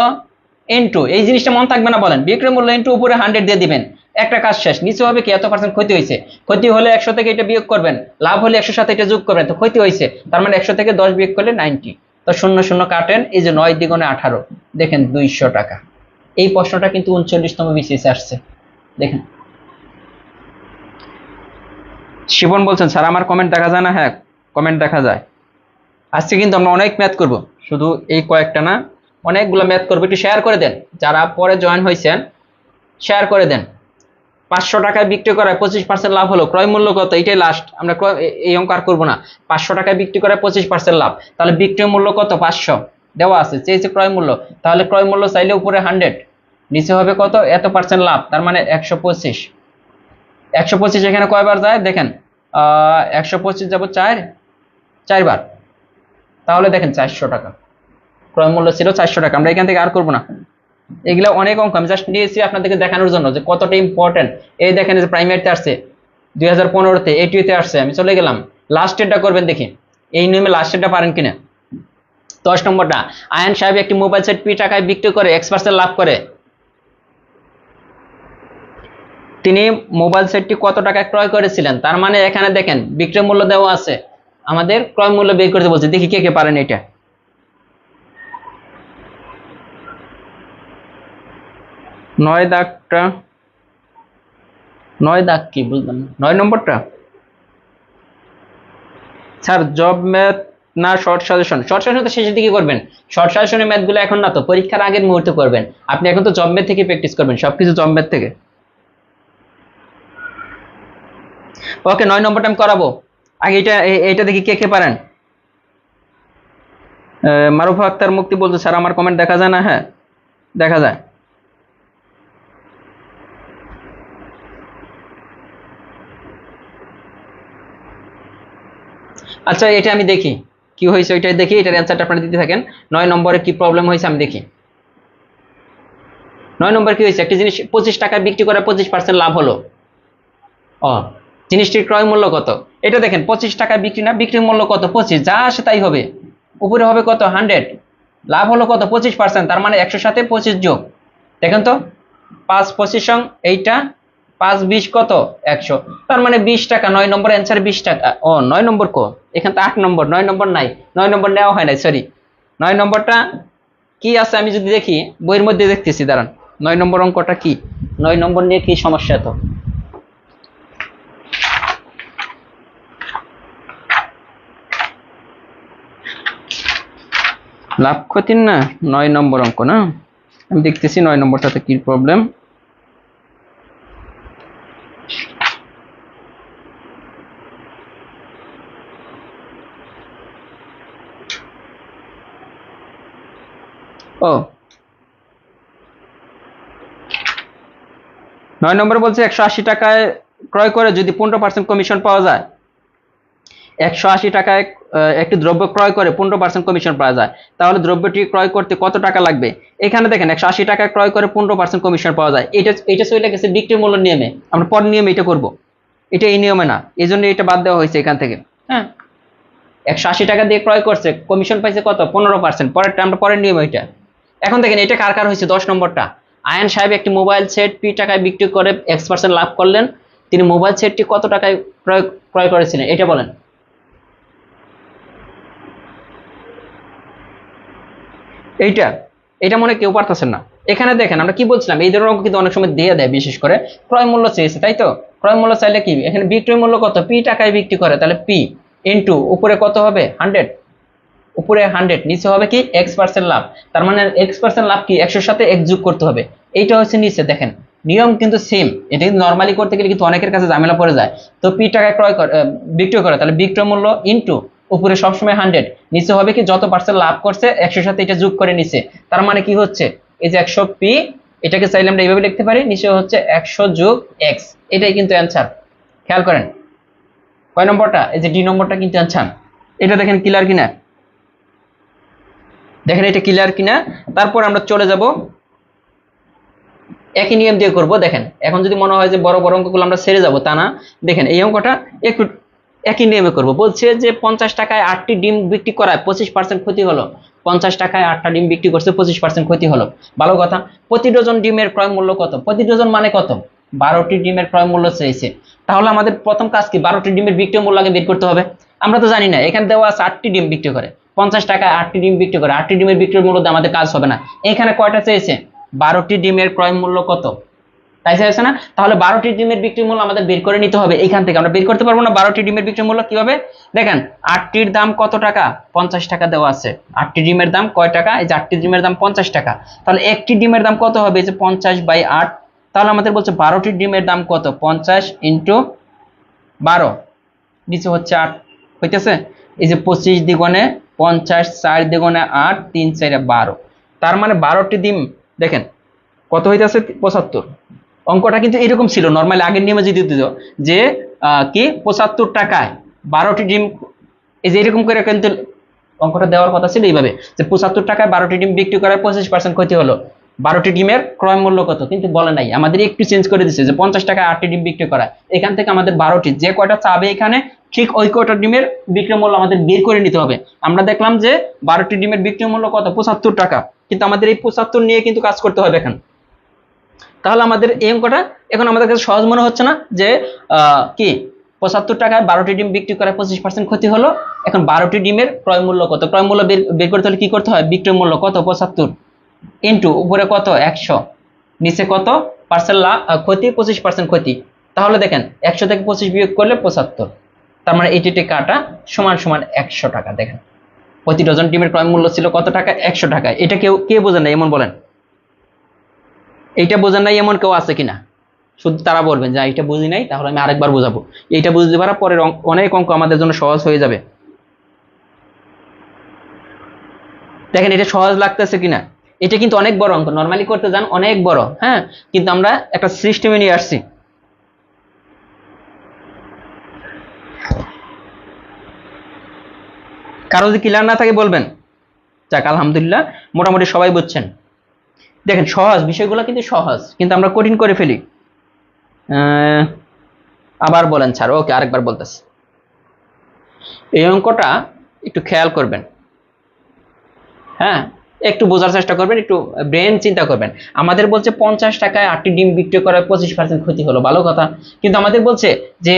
ইনটু, এই জিনিসটা মনে থাকবে না বলেন, বিক্রয় মূল্য ইনটু উপরে 100 দিয়ে দিবেন, একটা কাজ শেষ। নিচে হবে কি, এত পার্সেন্ট ক্ষতি হয়েছে, ক্ষতি হলে 100 থেকে এটা বিয়োগ করবেন, লাভ হলে 100 সাথে এটা যোগ করবেন, তো ক্ষতি হয়েছে তার মানে 100 থেকে 10 বিয়োগ করলে 90, তো 0 0 কাটেন, এই যে 9 দ্বিগুণে 18, দেখেন 200 টাকা। এই প্রশ্নটা কিন্তু 39তম বিসিএস আসছে, দেখেন। শিবন বলছেন স্যার আমার কমেন্ট দেখা যায় না? হ্যাঁ, কমেন্ট দেখা যায়। আজকে কিন্তু আমরা অনেক ম্যাথ করব, শুধু এই কয়েকটা না, অনেকগুলো ম্যাথ করবো। একটু শেয়ার করে দেন, যারা পরে জয়েন হয়েছেন শেয়ার করে দেন। 500 টাকায় বিক্রি করায় 25% লাভ হলো, ক্রয় মূল্য কত? এটাই লাস্ট, আমরা এই অঙ্ক আর করবো না। 500 টাকায় বিক্রি করায় 25% লাভ, তাহলে বিক্রয় মূল্য কত? 500 দেওয়া আছে, চেয়েছে ক্রয় মূল্য, তাহলে ক্রয় মূল্য চাইলে উপরে 100, নিচে হবে কত? এত পার্সেন্ট লাভ, তার মানে 125। 125 এখানে কয়বার যায় দেখেন, 125 যাব 4বার, তাহলে দেখেন 400 টাকা ক্রয় মূল্য ছিল, 400 টাকা। আমরা এখান থেকে আর করবো না, এগুলা অনেক অঙ্ক আমি জাস্ট নিয়েছি আপনাদেরকে দেখানোর জন্য যে কতটা ইম্পর্টেন্ট। এই দেখেন যে প্রাইমারিতে আসছে, 2015-তে, এটিতে আসছে। আমি চলে গেলাম, লাস্টেরটা করবেন দেখি, এই নিয়মে লাস্টেরটা পারেন কিনা। 10 নম্বরটা, আয়ান সাহেব একটি মোবাইল সেট পি টাকায় বিক্রি করে X% লাভ করে, তিনি মোবাইল সেটটি কত টাকায় ক্রয় করেছিলেন? তার মানে এখানে দেখেন বিক্রয় মূল্য দেওয়া আছে, আমাদের ক্রয় মূল্য বের করতে বলছে। দেখি কে কে পারেন এটা। 9 দাগটা, 9 দাগ কি বুঝলাম না, 9 নম্বরটা স্যার জব ম্যাথ না শর্ট সাজেশন? শর্ট সাজেশন তো শেষের দিকে করবেন, শর্ট সাজেশনের ম্যাথগুলো এখন না, তো পরীক্ষার আগের মুহূর্তে করবেন। আপনি এখন তো জব ম্যাথ থেকে প্র্যাকটিস করবেন, সবকিছু জব ম্যাথ থেকে। ওকে, 9 নম্বরটা আমি করাবো, আগে এটা দেখি কে কে পারেন। মারুফা আক্তার মুক্তি বলছে স্যার আমার কমেন্ট দেখা যায় না? হ্যাঁ দেখা যায়। আচ্ছা এটা আমি দেখি কি হয়েছে, ওইটাই দেখি, এটার অ্যান্সারটা আপনারা দিতে থাকেন। 9 নম্বরে কি প্রবলেম হয়েছে আমি দেখি। 9 নম্বর কি হয়েছে, একটি জিনিস 25 টাকায় বিক্রি করে 25% লাভ হলো। ও, জিনিসটির ক্রয় মূল্য কত? এটা দেখেন 25 টাকায় বিক্রি না, বিক্রি মূল্য কত? 25, যা আসে তাই হবে, উপরে হবে কত? 100, লাভ হলো কত? 25%, তার মানে 100 সাথে 25 যোগ, দেখেন তো 5 25 এইটা, 5 20 কত? 100, তার মানে 20 টাকা। 9 নম্বর অ্যান্সার 20 টাকা। ও 9 নম্বর কো, এখান তো 8 নম্বর, 9 নম্বর নাই, 9 নম্বর নেওয়া হয় নাই, সরি। 9 নম্বরটা কি আছে আমি যদি দেখি, বইয়ের মধ্যে দেখতেছি, দাঁড়ান। 9 নম্বর অঙ্কটা কি, 9 নম্বর নিয়ে কি সমস্যা? তো লাভ ক্ষতির না, 9 নম্বর অঙ্ক না, আমি দেখতেছি 9 নম্বরটাতে কি প্রবলেম। ও 9 নম্বর বলছে 180 টাকায় ক্রয় করে যদি 15% কমিশন পাওয়া যায়, 180 টাকায় একটি দ্রব্য ক্রয় করে 15% কমিশন পাওয়া যায়, তাহলে দ্রব্যটি ক্রয় করতে কত টাকা লাগবে? এখানে দেখেন 180 টাকায় ক্রয় করে 15% কমিশন পাওয়া যায়, এটা চলে গেছে বিক্রি মূল্য নিয়মে, আমরা পর নিয়মে এটা করব, এটা এই নিয়মে না, এই জন্য এটা বাদ দেওয়া হয়েছে এখান থেকে। হ্যাঁ, 180 টাকা দিয়ে ক্রয় করছে, কমিশন পাইছে কত? 15%, পরেরটা আমরা পরের নিয়ম এটা। এখন দেখেন এটা কার কার হয়েছে, 10 নম্বরটা, আয়ান সাহেব একটি মোবাইল সেট পি টাকায় বিক্রি করে X% লাভ করলেন, তিনি মোবাইল সেটটি কত টাকায় ক্রয় করেছিলেন এটা বলেন। এইটা, এটা মনে কেউ পারতেছেন না। এখানে দেখেন আমরা কি বলছিলাম, এই ধরনের অঙ্ক কিন্তু অনেক সময় দিয়ে দেয়, বিশেষ করে ক্রয় মূল্য চেয়েছে, তাই তো? ক্রয় মূল্য চাইলে কি, এখানে বিক্রয় মূল্য কত? পি টাকায় বিক্রি করে, তাহলে পি ইনটু উপরে কত হবে? 100, উপরে 100, নিচে হবে কি? X% লাভ, তার মানে X% লাভ কি? 100 সাথে এক যোগ করতে হবে, এইটা হচ্ছে নিচে। দেখেন নিয়ম কিন্তু সেম, এটা কিন্তু নর্মালি করতে গেলে কিন্তু অনেকের কাছে ঝামেলা পড়ে যায়। তো পি টাকায় ক্রয় করে বিক্রয় করে, তাহলে বিক্রয় মূল্য ইনটু উপরে সবসময় 100, নিচে হবে কি? যত পার্সেন্ট লাভ করছে 100 সাথে এটা যোগ করে নিচে, তার মানে কি হচ্ছে? এই যে 100 পি, এটাকে চাইলে আমরা এইভাবে লিখতে পারি, নিচে হচ্ছে 100 যোগ X, এটাই কিন্তু অ্যান্সার। খেয়াল করেন কয় নম্বরটা, এই যে ডি নম্বরটা কিন্তু অ্যান্সার। এটা দেখেন ক্লিয়ার কিনা, দেখেন এটা ক্লিয়ার কিনা। তারপর আমরা চলে যাব একই নিয়ম দিয়ে করব। দেখেন এখন যদি মনে হয় যে বড় বড় অঙ্কগুলো আমরা ছেড়ে যাব, তা না, দেখেন এই অঙ্কটা একটু একই নিয়মে করব। বলছে যে 50 টাকায় 8টি ডিম বিক্রি করায় 25% ক্ষতি হলো। 50 টাকায় 8টা ডিম বিক্রি করছে, 25% ক্ষতি হলো, ভালো কথা। প্রতি ডজন ডিমের ক্রয় মূল্য কত? প্রতি ডজন মানে কত? 12টি ডিমের ক্রয় মূল্য চেয়েছে। তাহলে আমাদের প্রথম কাজ কি? 12টি ডিমের বিক্রয় মূল্য আগে বের করতে হবে। আমরা তো জানি না, এখানে দেওয়া আছে 8টি ডিম বিক্রি করে, 50 টাকায় 8টি ডিম বিক্রি করে, 8টি ডিমের বিক্রয় মূল্য দিয়ে আমাদের কাজ হবে না। এখানে কয়টা চেয়েছে? 12টি ডিমের ক্রয় মূল্য কত, তাই চাইছে না? তাহলে 12টি ডিমের বিক্রি মূল্য আমাদের বের করে নিতে হবে। এখান থেকে আমরা বের করতে পারবো না 12টি ডিমের বিক্রি মূল্য কিভাবে? দেখেন 8টির দাম কত টাকা? 50 টাকা দেওয়া আছে। 8টি ডিমের দাম কয় টাকা? এই যে 8টি ডিমের দাম 50 টাকা। তাহলে একটি ডিমের দাম কত হবে? এই যে 50/8। তাহলে আমাদের বলছে 12টি ডিমের দাম কত? 50 × 12, নিচে হচ্ছে 8 হইতেছে। এই যে 25 দ্বিগুণে 50, 4 দ্বিগুণে 8, 3 4 12। তার মানে 12টি ডিম দেখেন কত হইতেছে? 75। অঙ্কটা কিন্তু এরকম ছিল নর্মালি, আগের নিয়মে যদি দিত যে কি 75 টাকায় 12টি ডিম, এই যে এরকম করে কিন্তু অঙ্কটা দেওয়ার কথা ছিল এইভাবে, যে 75 টাকায় 12টি ডিম বিক্রি করায় 25% ক্ষতি হলো, 12টি ডিমের ক্রয় মূল্য কত? কিন্তু বলে নাই, আমাদের একটু চেঞ্জ করে দিচ্ছে যে 50 টাকায় 8টি ডিম বিক্রি করা। এখান থেকে আমাদের 12টি, যে কয়টা চাবে এখানে ঠিক ওই কয়টা ডিমের বিক্রয় মূল্য আমাদের বের করে নিতে হবে। আমরা দেখলাম যে 12টি ডিমের বিক্রয় মূল্য কত? 75 টাকা, কিন্তু আমাদের এই 75 নিয়ে কিন্তু কাজ করতে হবে এখন। তাহলে আমাদের এই অঙ্কটা এখন আমাদের কাছে সহজ মনে হচ্ছে না? যে কি 75 টাকায় 12টি ডিম বিক্রি করে 25% ক্ষতি হলো। এখন 12টি ডিমের ক্রয় মূল্য কত? ক্রয় মূল্য বের করতে হলে কি করতে হয়? বিক্রয় মূল্য কত? 75 ইন্টু উপরে কত? 100, নিচে কত পার্সেন্ট ক্ষতি? 25% ক্ষতি। তাহলে দেখেন 100 থেকে 25 বিয়োগ করলে 75, তার মানে এটি কাটা সমান সমান 100 টাকা। দেখেন প্রতি ডজন ডিমের ক্রয় মূল্য ছিল কত টাকা? 100 টাকা। এটা কে বোঝেন না এমন বলেন? এইটা বোঝেন নাই এমন কেউ আছে কিনা? শুধু তারা বলবেন যে এইটা বুঝি নাই, তাহলে আমি আরেকবার বোঝাবো। এইটা বুঝতে পারা পরের অনেক অঙ্ক আমাদের জন্য সহজ হয়ে যাবে। দেখেন এটা সহজ লাগতেছে কিনা? এটা কিন্তু অনেক বড় অঙ্ক, নর্মালি করতে যান অনেক বড়, হ্যাঁ, কিন্তু আমরা একটা সিস্টেমে নিয়ে আসছি। কারো যদি ক্লিয়ার না থাকে বলবেন। যাক আলহামদুলিল্লাহ, মোটামুটি সবাই বুঝছেন। দেখেন সহজ বিষয়গুলো কিন্তু সহজ, কিন্তু আমরা কঠিন করে ফেলি। আবার বলেন স্যার। ওকে, আরেকবার বলতেছি। এই অঙ্কটা একটু খেয়াল করবেন, হ্যাঁ, একটু বোঝার চেষ্টা করবেন, একটু ব্রেন চিন্তা করবেন। আমাদের বলছে 50 টাকায় 8টি ডিম বিক্রি করায় 25% ক্ষতি হলো, ভালো কথা। কিন্তু আমাদের বলছে যে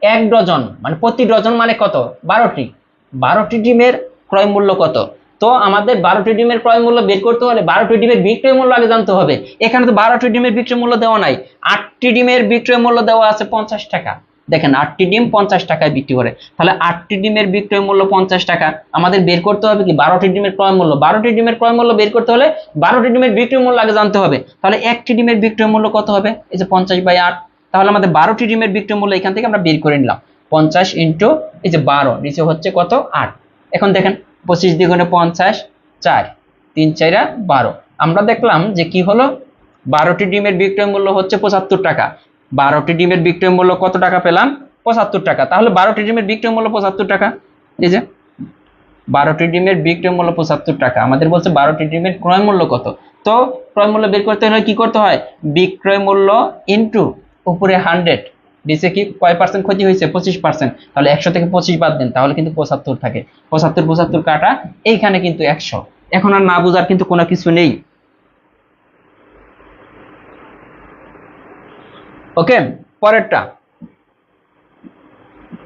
1 ডজন মানে প্রতি ডজন মানে কত? 12টি। 12টি ডিমের ক্রয় মূল্য কত? তো আমাদের 12টি ডিমের ক্রয় মূল্য বের করতে হলে 12টি ডিমের বিক্রয় মূল্য আগে জানতে হবে। এখানে তো 12টি ডিমের বিক্রয় মূল্য দেওয়া নাই, 8টি ডিমের বিক্রয় মূল্য দেওয়া আছে 50 টাকা। দেখেন 8টি ডিম 50 টাকায় বিক্রি করে, তাহলে 8টি ডিমের বিক্রয় মূল্য 50 টাকা। আমাদের বের করতে হবে কি? 12টি ডিমের ক্রয় মূল্য। 12টি ডিমের ক্রয় মূল্য বের করতে হলে 12টি ডিমের বিক্রয় মূল্য আগে জানতে হবে। তাহলে একটি ডিমের বিক্রয় মূল্য কত হবে? এই যে 50/8। তাহলে আমাদের 12টি ডিমের বিক্রয় মূল্য এখান থেকে আমরা বের করে নিলাম। 50 ইন্টু এই যে 12, নিচে হচ্ছে কত? 8। এখন দেখেন 25 দ্বিগুণে 50, 4 3 4 12। আমরা দেখলাম যে কি হলো, 12টি ডিমের বিক্রয় মূল্য হচ্ছে 75 টাকা। 12টি ডিমের বিক্রয় মূল্য কত টাকা পেলাম? 75 টাকা। তাহলে 12টি ডিমের বিক্রয় মূল্য 75 টাকা। এই যে 12টি ডিমের বিক্রয় মূল্য 75 টাকা। আমাদের বলছে 12টি ডিমের ক্রয় মূল্য কত? তো ক্রয় মূল্য বের করতে হলে কি করতে হয়? বিক্রয় মূল্য ইন্টু উপরে 100, নিচে কি কয় পার্সেন্ট ক্ষতি হয়েছে? 25%। তাহলে 100 থেকে 25 বাদ দেন, তাহলে কিন্তু 75 থাকে। 75 কাটা, এইখানে কিন্তু 100। এখন আর না বোঝার কিন্তু কোনো কিছু নেই। ওকে,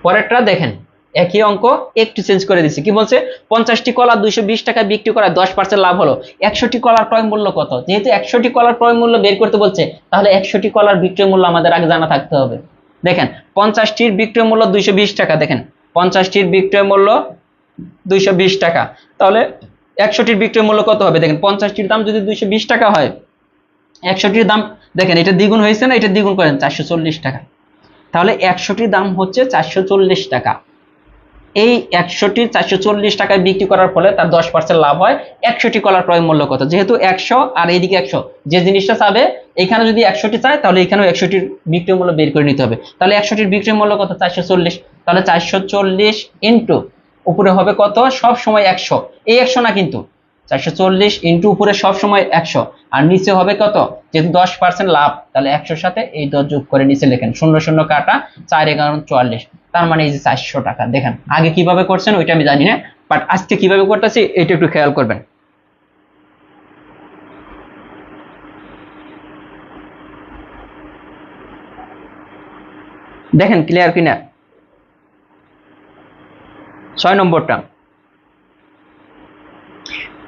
পরেরটা দেখেন, একই অঙ্ক একটু চেঞ্জ করে দিচ্ছি। কি বলছে? 50টি কলা 220 টাকায় বিক্রি করায় 10% লাভ হলো। 100টি কলার ক্রয় মূল্য কত? যেহেতু 100টি কলার ক্রয় মূল্য বের করতে বলছে, তাহলে 100টি কলার বিক্রয় মূল্য আমাদের আগে জানা থাকতে হবে। দেখেন 50টির বিক্রয় মূল্য 220 টাকা। দেখেন 50টির বিক্রয় মূল্য 220 টাকা, তাহলে 100টির বিক্রয় মূল্য কত হবে? দেখেন 50টির দাম যদি 220 টাকা হয়, 100টির দাম দেখেন এটা দ্বিগুণ হয়েছে না? এটা দ্বিগুণ করেন 440 টাকা। তাহলে 100টির দাম হচ্ছে 440 টাকা। এই 100টি 440 টাকায় বিক্রি করার ফলে তার 10% লাভ হয়। 100টি কলার ক্রয় মূল্য কত? যেহেতু 100 আর এইদিকে 100, যে জিনিসটা চাবে এখানে যদি 100টি চায়, তাহলে এখানেও 100টির বিক্রয় মূল্য বের করে নিতে হবে। তাহলে 100টির বিক্রয় মূল্য কত? 440। তাহলে 440 ইন্টু উপরে হবে কত? সব সময় 100, এই 100 না কিন্তু 440 ইন্টু উপরে সবসময় 100, আর নিচে হবে কত, যেহেতু 10% লাভ, তাহলে 100 সাথে এই 10 যোগ করে নিচে লেখেন, 0 0 কাটা, 4 11 44, তার মানে এই যে 400 টাকা। দেখেন আগে কিভাবে করছেন ওইটা আমি জানি না, বাট আজকে কিভাবে করতেছি এটা একটু খেয়াল করবেন। দেখেন ক্লিয়ার কিনা। 6 নম্বরটা,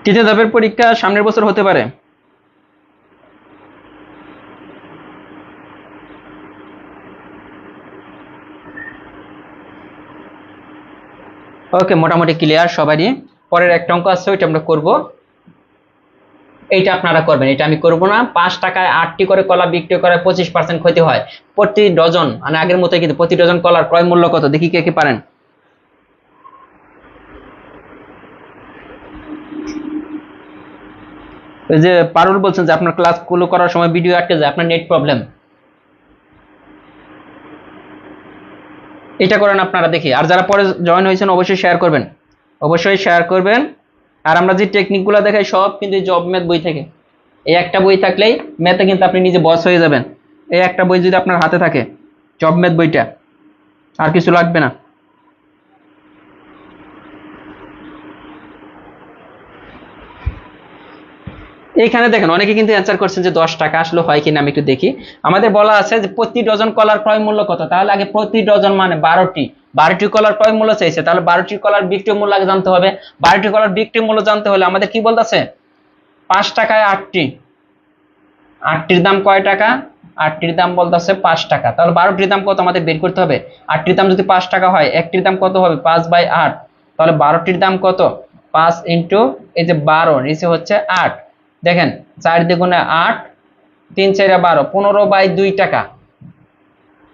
তৃতীয় ধাপের পরীক্ষা সামনের বছর হতে পারে। ওকে, মোটামুটি ক্লিয়ার সবারই। পরের একটা অঙ্ক আছে ওইটা আমরা করব, এইটা আপনারা করবেন, এটা আমি করব না। 5 টাকায় 8টি করে কলা বিক্রি করে 25% ক্ষতি হয়, প্রতি ডজন, মানে আগের মতোই কিন্তু প্রতি ডজন কলার ক্রয় মূল্য কত, দেখি কে কে পারেন। ওই যে পারুল বলছেন যে আপনার ক্লাসগুলো করার সময় ভিডিও আটকে যায়, আপনার নেট প্রবলেম। এটা করেন আপনারা, দেখি। আর যারা পরে জয়েন হয়েছেন অবশ্যই শেয়ার করবেন, অবশ্যই শেয়ার করবেন। আর আমরা যে টেকনিকগুলো দেখাই সব কিন্তু জব ম্যাথ বই থেকে। এই একটা বই থাকলেই ম্যাথে কিন্তু আপনি নিজে বস হয়ে যাবেন। এই একটা বই যদি আপনার হাতে থাকে, জব ম্যাথ বইটা, আর কিছু লাগবে না। এইখানে দেখেন অনেকে কিন্তু অ্যান্সার করছেন যে 10 টাকা, আসলে হয় কিনা আমি একটু দেখি। আমাদের বলা আছে যে প্রতি ডজন কলার ক্রয় মূল্য কত, তাহলে আগে প্রতি ডজন মানে 12টি কলার ক্রয় মূল্য চাইছে, তাহলে 12টি কলার বিক্রয় মূল্য আগে জানতে হবে। 12টি কলার বিক্রয় মূল্য জানতে হলে আমাদের কি বলতেছে, 5 টাকায় 8টি, 8টির দাম কয় টাকা, 8টির দাম বলতেছে 5 টাকা, তাহলে 12টির দাম কত আমাদের বের করতে হবে। 8টির দাম যদি 5 টাকা হয়, একটির দাম কত হবে, 5/8, তাহলে 12টির দাম কত, 5 ইন্টু এই যে 12, নিচে হচ্ছে 8। দেখেন 4 দ্বিগুণে 8, 3 4 12, 15/2 টাকা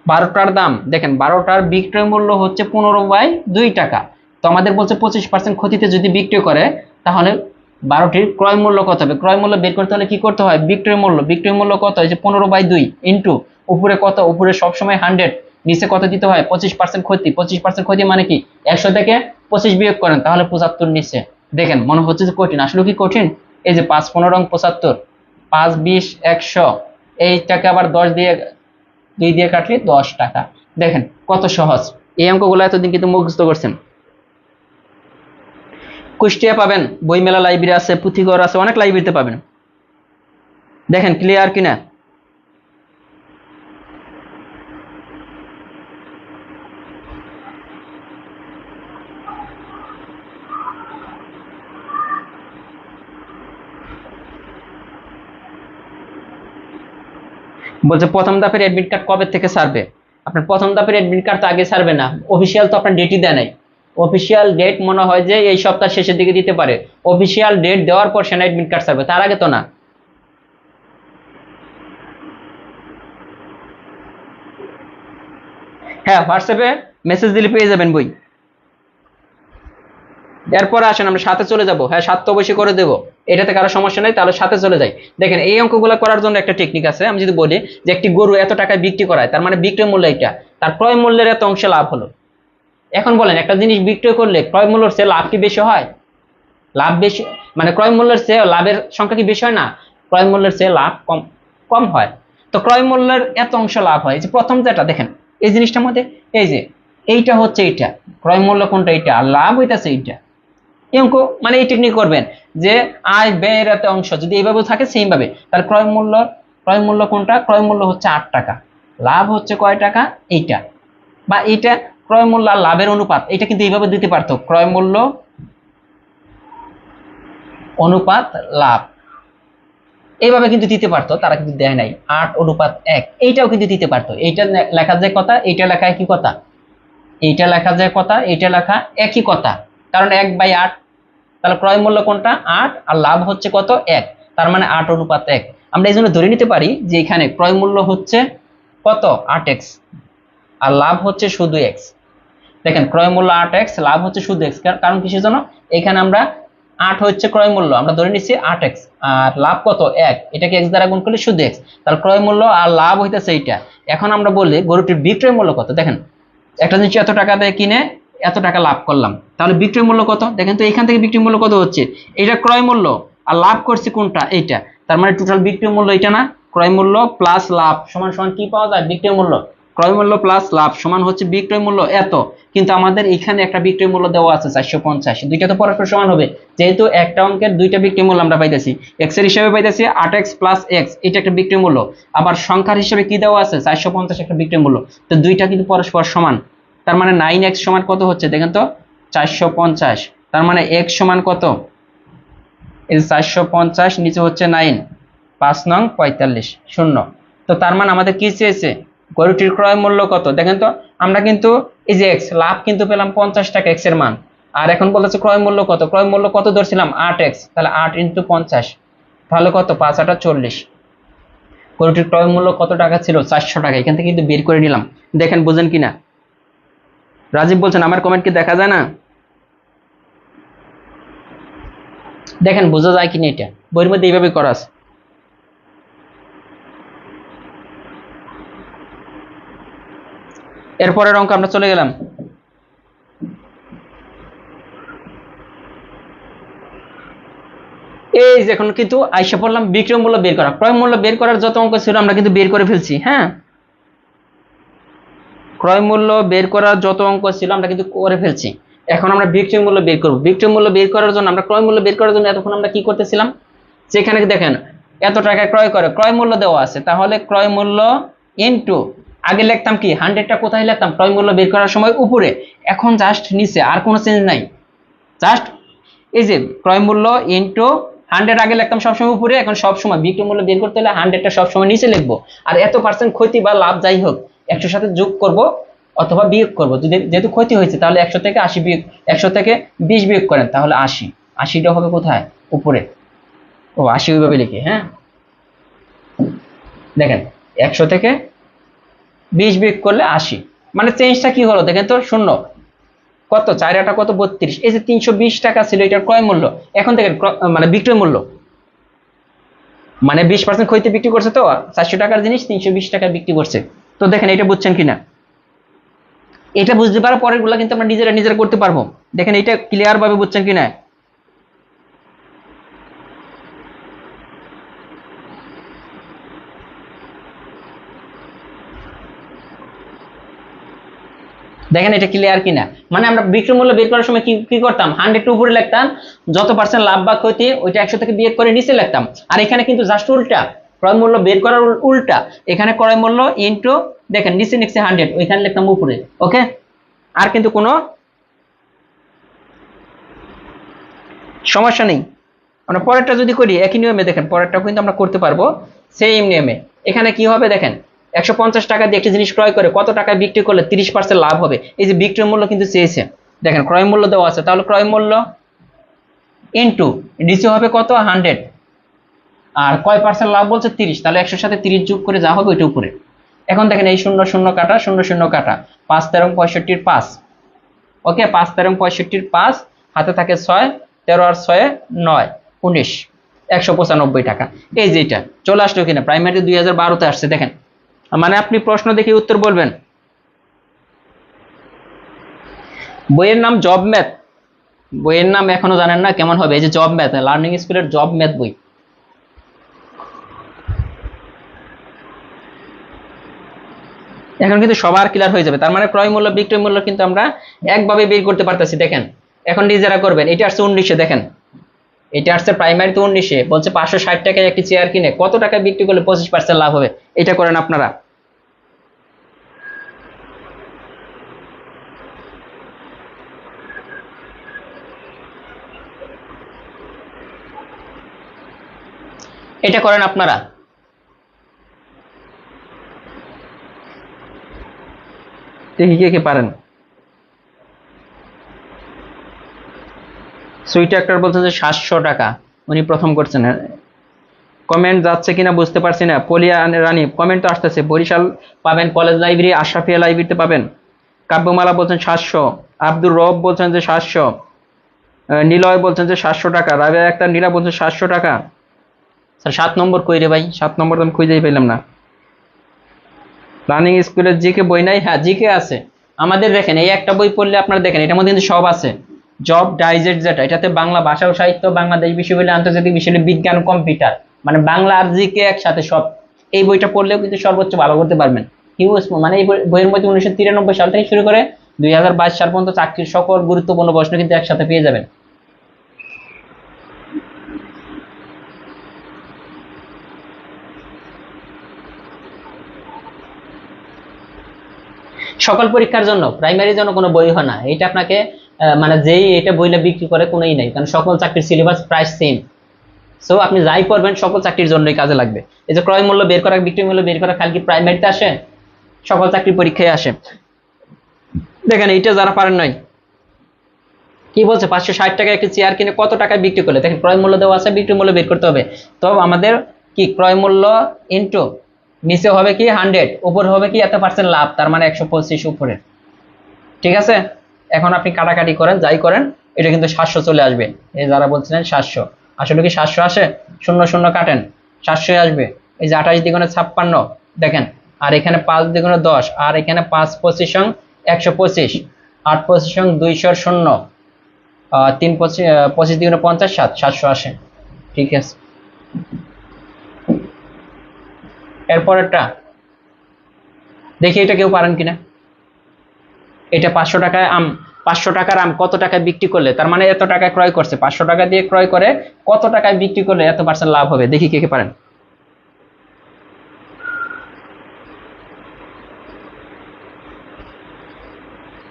12টার দাম। দেখেন 12টার বিক্রয় মূল্য হচ্ছে 15/2 টাকা। তো আমাদের বলছে 25% ক্ষতিতে যদি বিক্রয় করে, তাহলে 12টির ক্রয় মূল্য কত হবে। ক্রয় মূল্য বের করতে হলে কি করতে হয়, বিক্রয় মূল্য, বিক্রয় মূল্য কত হয়েছে 15/2 ইন্টু উপরে কত, উপরে সবসময় 100, নিচে কত দিতে হয়, 25% ক্ষতি। 25% ক্ষতি মানে কি, 100 থেকে 25 বিয়োগ করেন, তাহলে 75 নিচে। দেখেন মনে হচ্ছে যে কঠিন, আসলে কি কঠিন। এই যে 5 15 75, 5 20 100, এইটাকে আবার 10 দিয়ে 2 দিয়ে কাটলে 10 টাকা। দেখেন কত সহজ। এই অঙ্কগুলো এতদিন কিন্তু মুখস্থ করছেন। কুষ্টিয়া পাবেন, বইমেলা লাইব্রেরি আছে, পুঁথিঘর আছে, অনেক লাইব্রেরিতে পাবেন। দেখেন ক্লিয়ার কিনা। বলছে প্রথম ধাপের অ্যাডমিট কার্ড কবে থেকে ছাড়বে। আপনার প্রথম ধাপের অ্যাডমিট কার্ড তো আগে ছাড়বে না, অফিসিয়াল তো আপনার ডেটই দেয় নাই। অফিসিয়াল ডেট মনে হয় যে এই সপ্তাহ শেষের দিকে দিতে পারে। অফিসিয়াল ডেট দেওয়ার পর সেনা অ্যাডমিট কার্ড ছাড়বে, তার আগে তো না। হ্যাঁ, হোয়াটসঅ্যাপে মেসেজ দিলে পেয়ে যাবেন বই। এরপরে আসেন আমরা সাথে চলে যাব। হ্যাঁ, সাত তো অবশ্যই করে দেবো, এটাতে কারো সমস্যা নেই, তাহলে সাথে চলে যাই। দেখেন এই অঙ্কগুলো করার জন্য একটা টেকনিক আছে। আমি যদি বলি যে একটি গরু এত টাকায় বিক্রি করায়, তার মানে বিক্রয় মূল্য এটা, তার ক্রয় মূল্যের এত অংশে লাভ হলো। এখন বলেন একটা জিনিস বিক্রয় করলে ক্রয় মূল্যের চেয়ে লাভ কি বেশি হয়, লাভ বেশি, মানে ক্রয় মূল্যের চেয়ে লাভের সংখ্যা কি বেশি হয় না, ক্রয় মূল্যের চেয়ে লাভ কম কম হয়। তো ক্রয় মূল্যের এত অংশ লাভ হয়, এই যে প্রথম যেটা দেখেন এই জিনিসটার মধ্যে, এই যে এইটা হচ্ছে এইটা, ক্রয় মূল্য কোনটা, এইটা, আর লাভ হইতেছে এইটা। এই অঙ্ক মানে এই টেকনিক করবেন যে আয় ব্যয়ের এত অংশ যদি এইভাবে থাকে সেম ভাবে, তাহলে ক্রয় মূল্য কোনটা, ক্রয় মূল্য হচ্ছে 8 টাকা, লাভ হচ্ছে কয় টাকা, এইটা, বা এইটা ক্রয় মূল্য আর লাভের অনুপাত, এটা কিন্তু এইভাবে দিতে পারতো, ক্রয় মূল্য অনুপাত লাভ, এইভাবে কিন্তু দিতে পারতো, তারা কিন্তু দেয় নাই। 8:1, এইটাও কিন্তু দিতে পারতো। এইটা লেখা যায় কথা, এইটা লেখা একই কথা, এইটা লেখা যায় কথা, এইটা লেখা একই কথা, কারণ 1/8। তাহলে ক্রয় মূল্য কোনটা, 8, আর লাভ হচ্ছে কত, 1, তার মানে 8:1। আমরা এই জন্য ধরে নিতে পারি যে এখানে ক্রয় মূল্য হচ্ছে কত, 8x, আর লাভ হচ্ছে শুধু x। দেখেন ক্রয় মূল্য 8x, লাভ হচ্ছে শুধু x, কারণ কিসের জন্য, এখানে আমরা 8 হচ্ছে ক্রয় মূল্য, আমরা ধরে নিচ্ছি 8x, আর লাভ কত, 1, এটাকে x দ্বারা গুণ করলে শুধু x, তাহলে ক্রয় মূল্য আর লাভ হইতেছে এইটা। এখন আমরা বলি গরুটির বিক্রয় মূল্য কত। দেখেন একটা জিনিস এত টাকা দিয়ে কিনে এত টাকা লাভ করলাম, তাহলে বিক্রয় মূল্য কত দেখেন তো, এখান থেকে বিক্রয় মূল্য কত হচ্ছে, এটা ক্রয় মূল্য আর লাভ করছে কোনটা এইটা, তার মানে টোটাল বিক্রয় মূল্য এটা না, ক্রয় মূল্য প্লাস লাভ সমান সমান কি পাওয়া যায়, বিক্রয় মূল্য। ক্রয় মূল্য প্লাস লাভ সমান হচ্ছে বিক্রয় মূল্য এত, কিন্তু আমাদের এখানে একটা বিক্রয় মূল্য দেওয়া আছে 450, দুইটা তো পরস্পর সমান হবে, যেহেতু একটা অঙ্কের দুইটা বিক্রয় মূল্য আমরা পাইতেছি, এক্স এর হিসাবে পাইতেছি 8x প্লাস এক্স, এটা একটা বিক্রয় মূল্য, আবার সংখ্যার হিসাবে কি দেওয়া আছে 450 একটা বিক্রয় মূল্য, তো দুইটা কিন্তু পরস্পর সমান, তার মানে 9x সমান কত হচ্ছে দেখেন তো 450, তার মানে x সমান কত, এই 450 নিচে হচ্ছে 9, 5 নং 45 শূন্য। তো তার মানে আমাদের কি চেয়েছে, গরুটির ক্রয় মূল্য কত দেখেন তো, আমরা কিন্তু এই যে এক্স লাভ কিন্তু পেলাম 50 টাকা এক্স এর মান, আর এখন বলতেছে ক্রয় মূল্য কত, ক্রয় মূল্য কত ধরছিলাম 8x, তাহলে 8 × 50 তাহলে কত 5 8 40, গরুটির ক্রয় মূল্য কত টাকা ছিল 400 টাকা, এখান থেকে কিন্তু বের করে নিলাম, দেখেন বুঝেন কিনা। রাজীব বলছেন আমার কমেন্ট কি দেখা যায় না, দেখেন বোঝা যায় কিনা, এটা বইয়ের মধ্যে এইভাবে করা আছে। এরপরের অঙ্ক আমরা চলে গেলাম, এই যে এখন কিন্তু আইসা পড়লাম বিক্রয় মূল্য বের করা, ক্রয় মূল্য বের করার যত অঙ্ক ছিল আমরা কিন্তু বের করে ফেলছি, হ্যাঁ ক্রয় মূল্য বের করার যত অঙ্ক ছিল আমরা কিন্তু করে ফেলছি, এখন আমরা বিক্রয় মূল্য বের করব। বিক্রয় মূল্য বের করার জন্য আমরা ক্রয় মূল্য বের করার জন্য এতক্ষণ আমরা কি করতেছিলাম, যেখানে দেখেন এত টাকায় ক্রয় করে, ক্রয় মূল্য দেওয়া আছে, তাহলে ক্রয় মূল্য ইনটু আগে লিখতাম কি 100টা কোথায় লিখতাম ক্রয় মূল্য বের করার সময় উপরে, এখন জাস্ট নিচে, আর কোনো চেঞ্জ নাই, জাস্ট এই যে ক্রয় মূল্য ইনটু 100 আগে লিখতাম সবসময় উপরে, এখন সবসময় বিক্রয় মূল্য বের করতে হলে 100টা সবসময় নিচে লিখবো, আর এত পার্সেন্ট ক্ষতি বা লাভ যাই হোক 100 সাথে যোগ করব অথবা বিয়োগ করব, যদি যেহেতু ক্ষতি হয়েছে তাহলে 100 থেকে 80 বিয়োগ, 100 থেকে 20 বিয়োগ করেন তাহলে 80, 80টা হবে কোথায় উপরে, ও 80 ওইভাবে লিখি, হ্যাঁ দেখেন 100 থেকে 20 বিয়োগ করলে 80, মানে চেঞ্জটা কি হলো দেখেন তো, শূন্য কত 4 8 কত 32, এই যে 320 টাকা ছিল এটার ক্রয় মূল্য, এখন দেখেন মানে বিক্রয় মূল্য, মানে 20% ক্ষতিতে বিক্রি করছে, তো 400 টাকার জিনিস 320 টাকায় বিক্রি করছে, তো দেখেন এটা বুঝছেন কিনা, এটা বুঝতে পারার পরের গুলা কিন্তু আমরা নিজেরা নিজেরা করতে পারবো, দেখেন এটা ক্লিয়ার ভাবে বুঝছেন কিনা। দেখেন এটা ক্লিয়ার কিনা, মানে আমরা বিক্রয় মূল্য বের করার সময় কি কি করতাম 100 এর উপরে লিখতাম, যত পার্সেন্ট লাভ বা ক্ষতি ওইটা 100 থেকে বিয়োগ করে নিচে লিখতাম, আর এখানে কিন্তু জাস্ট উল্টা, ক্রয় মূল্য বের করার উল্টা, এখানে ক্রয় মূল্য ইনটু দেখেন নিচে নিচে 100 ওইখানে লিখতাম উপরে, ওকে আর কিন্তু কোনো সমস্যা নেই। আমরা পরেরটা যদি করি একই নিয়মে, দেখেন পরেরটাও কিন্তু আমরা করতে পারবো সেম নিয়মে, এখানে কি হবে দেখেন 150 টাকা দিয়ে একটা জিনিস ক্রয় করে কত টাকায় বিক্রি করলে 30% লাভ হবে, এই যে বিক্রয় মূল্য কিন্তু চেয়েছে, দেখেন ক্রয় মূল্য দেওয়া আছে, তাহলে ক্রয় মূল্য ইনটু নিচে হবে কত 100, আর কয় পার্সেন্ট লাভ বলছে 30, তাহলে 100 সাথে 30 যোগ করে যা হবে ওইটা উপরে। এখন দেখেন এই 0 0 কাটা 0 0 কাটা, 5 13 65 5, ওকে 5 13 65 5, হাতে থাকে 6, 13 আর 6 9 19, 195 টাকা, এই যে এটা চলে আসলো কিনা, প্রাইমারি 2012তে আসছে, দেখেন মানে আপনি প্রশ্ন দেখে উত্তর বলবেন। বইয়ের নাম জব ম্যাথ, বইয়ের নাম এখনো জানেন না, কেমন হবে, এই যে জব ম্যাথ, লার্নিং স্কুলের জব ম্যাথ বই, এখন কিন্তু সবার ক্লিয়ার হয়ে যাবে, তার মানে ক্রয় মূল্য বিক্রয় মূল্য কিন্তু আমরা একভাবে বের করতে পারতেছি, দেখেন এখন নিজেরা করবেন, এটা আসছে 19, দেখেন এটা আসছে প্রাইমারিতে 19, বলছে 560 টাকায় একটি চেয়ার কিনে কত টাকায় বিক্রি করলে 25% লাভ হবে, এটা করেন আপনারা। এটা করেন আপনারা, দেখি কে কে পারেন। সুইট অ্যাক্টর বলছেন যে 700 টাকা, উনি প্রথম করছেন, কমেন্ট যাচ্ছে কিনা বুঝতে পারছি না, পলিয়া রানী কমেন্ট তো আসতেছে, বরিশাল পাবেন, কলেজ লাইব্রেরি আশরাফিয়া লাইব্রেরিতে পাবেন, কাব্যমালা বলছেন 700, আব্দুর রব বলছেন যে 700, নিলয় বলছেন যে 700 টাকা, রাবেয়া একটা নীরা বলছেন 700 টাকা, স্যার 7 নম্বর কই রে ভাই, 7 নম্বর তো আমি খুঁজেই পেলাম না। রানিং স্কুলের জিকে বই নাই, হ্যাঁ জিকে আছে, আমাদের দেখেন এই একটা বই পড়লে আপনারা দেখেন এটার মধ্যে কিন্তু সব আছে। জব ডাইজেস্ট যেটা, এটাতে বাংলা ভাষা ও সাহিত্য, বাংলাদেশ বিশ্ববিদ্যালয়, আন্তর্জাতিক বিশ্ববিদ্যালয়, বিজ্ঞান, কম্পিউটার, মানে বাংলা আর জিকে একসাথে সব। এই বইটা পড়লেও কিন্তু সর্বোচ্চ ভালো করতে পারবেন। হিউজ, মানে এই বইয়ের মধ্যে 1993 সাল থেকে শুরু করে 2022 সাল পর্যন্ত চাকরির সকল গুরুত্বপূর্ণ প্রশ্ন কিন্তু একসাথে পেয়ে যাবেন। সকল পরীক্ষার জন্য, প্রাইমারির জন্য কোনো বই হয় না এটা আপনাকে, মানে যেই এটা বইটা বিক্রি করে কোনোই নেই, কারণ সকল চাকরির সিলেবাস প্রায় সেম। সো আপনি যাই পড়বেন সকল চাকরির জন্যই কাজে লাগবে। এই যে ক্রয় মূল্য বের করা, বিক্রয় মূল্য বের করা খালি কি প্রাইমারিতে আসে? সকল চাকরি পরীক্ষায় আসে। দেখেন এইটা যারা পারেন নাই, কি বলছে 560 টাকায় একটি চেয়ার কিনে কত টাকায় বিক্রি করলে, দেখেন ক্রয় মূল্য দেওয়া আছে, বিক্রয় মূল্য বের করতে হবে। তো আমাদের কি ক্রয় মূল্য ইন্টু নিচে হবে কি 100, উপরে হবে কি এত পার্সেন্ট লাভ, তার মানে 125 উপরে। ঠিক আছে, এখন আপনি কাটাকাটি করেন, যাই করেন, এটা কিন্তু 700 চলে আসবে। এই যারা বলছিলেন 700, আসলে কি 700 আসে? শূন্য শূন্য কাটেন, 700 আসবে। এই যে 28 দ্বিগুণে 56 দেখেন, আর এখানে 5 দ্বিগুণে 10, আর এখানে 5 25 125, 8 25 200 শূন্য, 3 25 দ্বিগুণে 50, 700 আসে। ঠিক আছে, এরপরেরটা দেখি এটা কেউ পারেন কিনা। এটা 500 টাকায় আম, 500 টাকার আম কত টাকায় বিক্রি করলে, তার মানে এত টাকায় ক্রয় করছে, 500 টাকা দিয়ে ক্রয় করে কত টাকায় বিক্রি করলে এত পার্সেন্ট লাভ হবে, দেখি কে কে পারেন।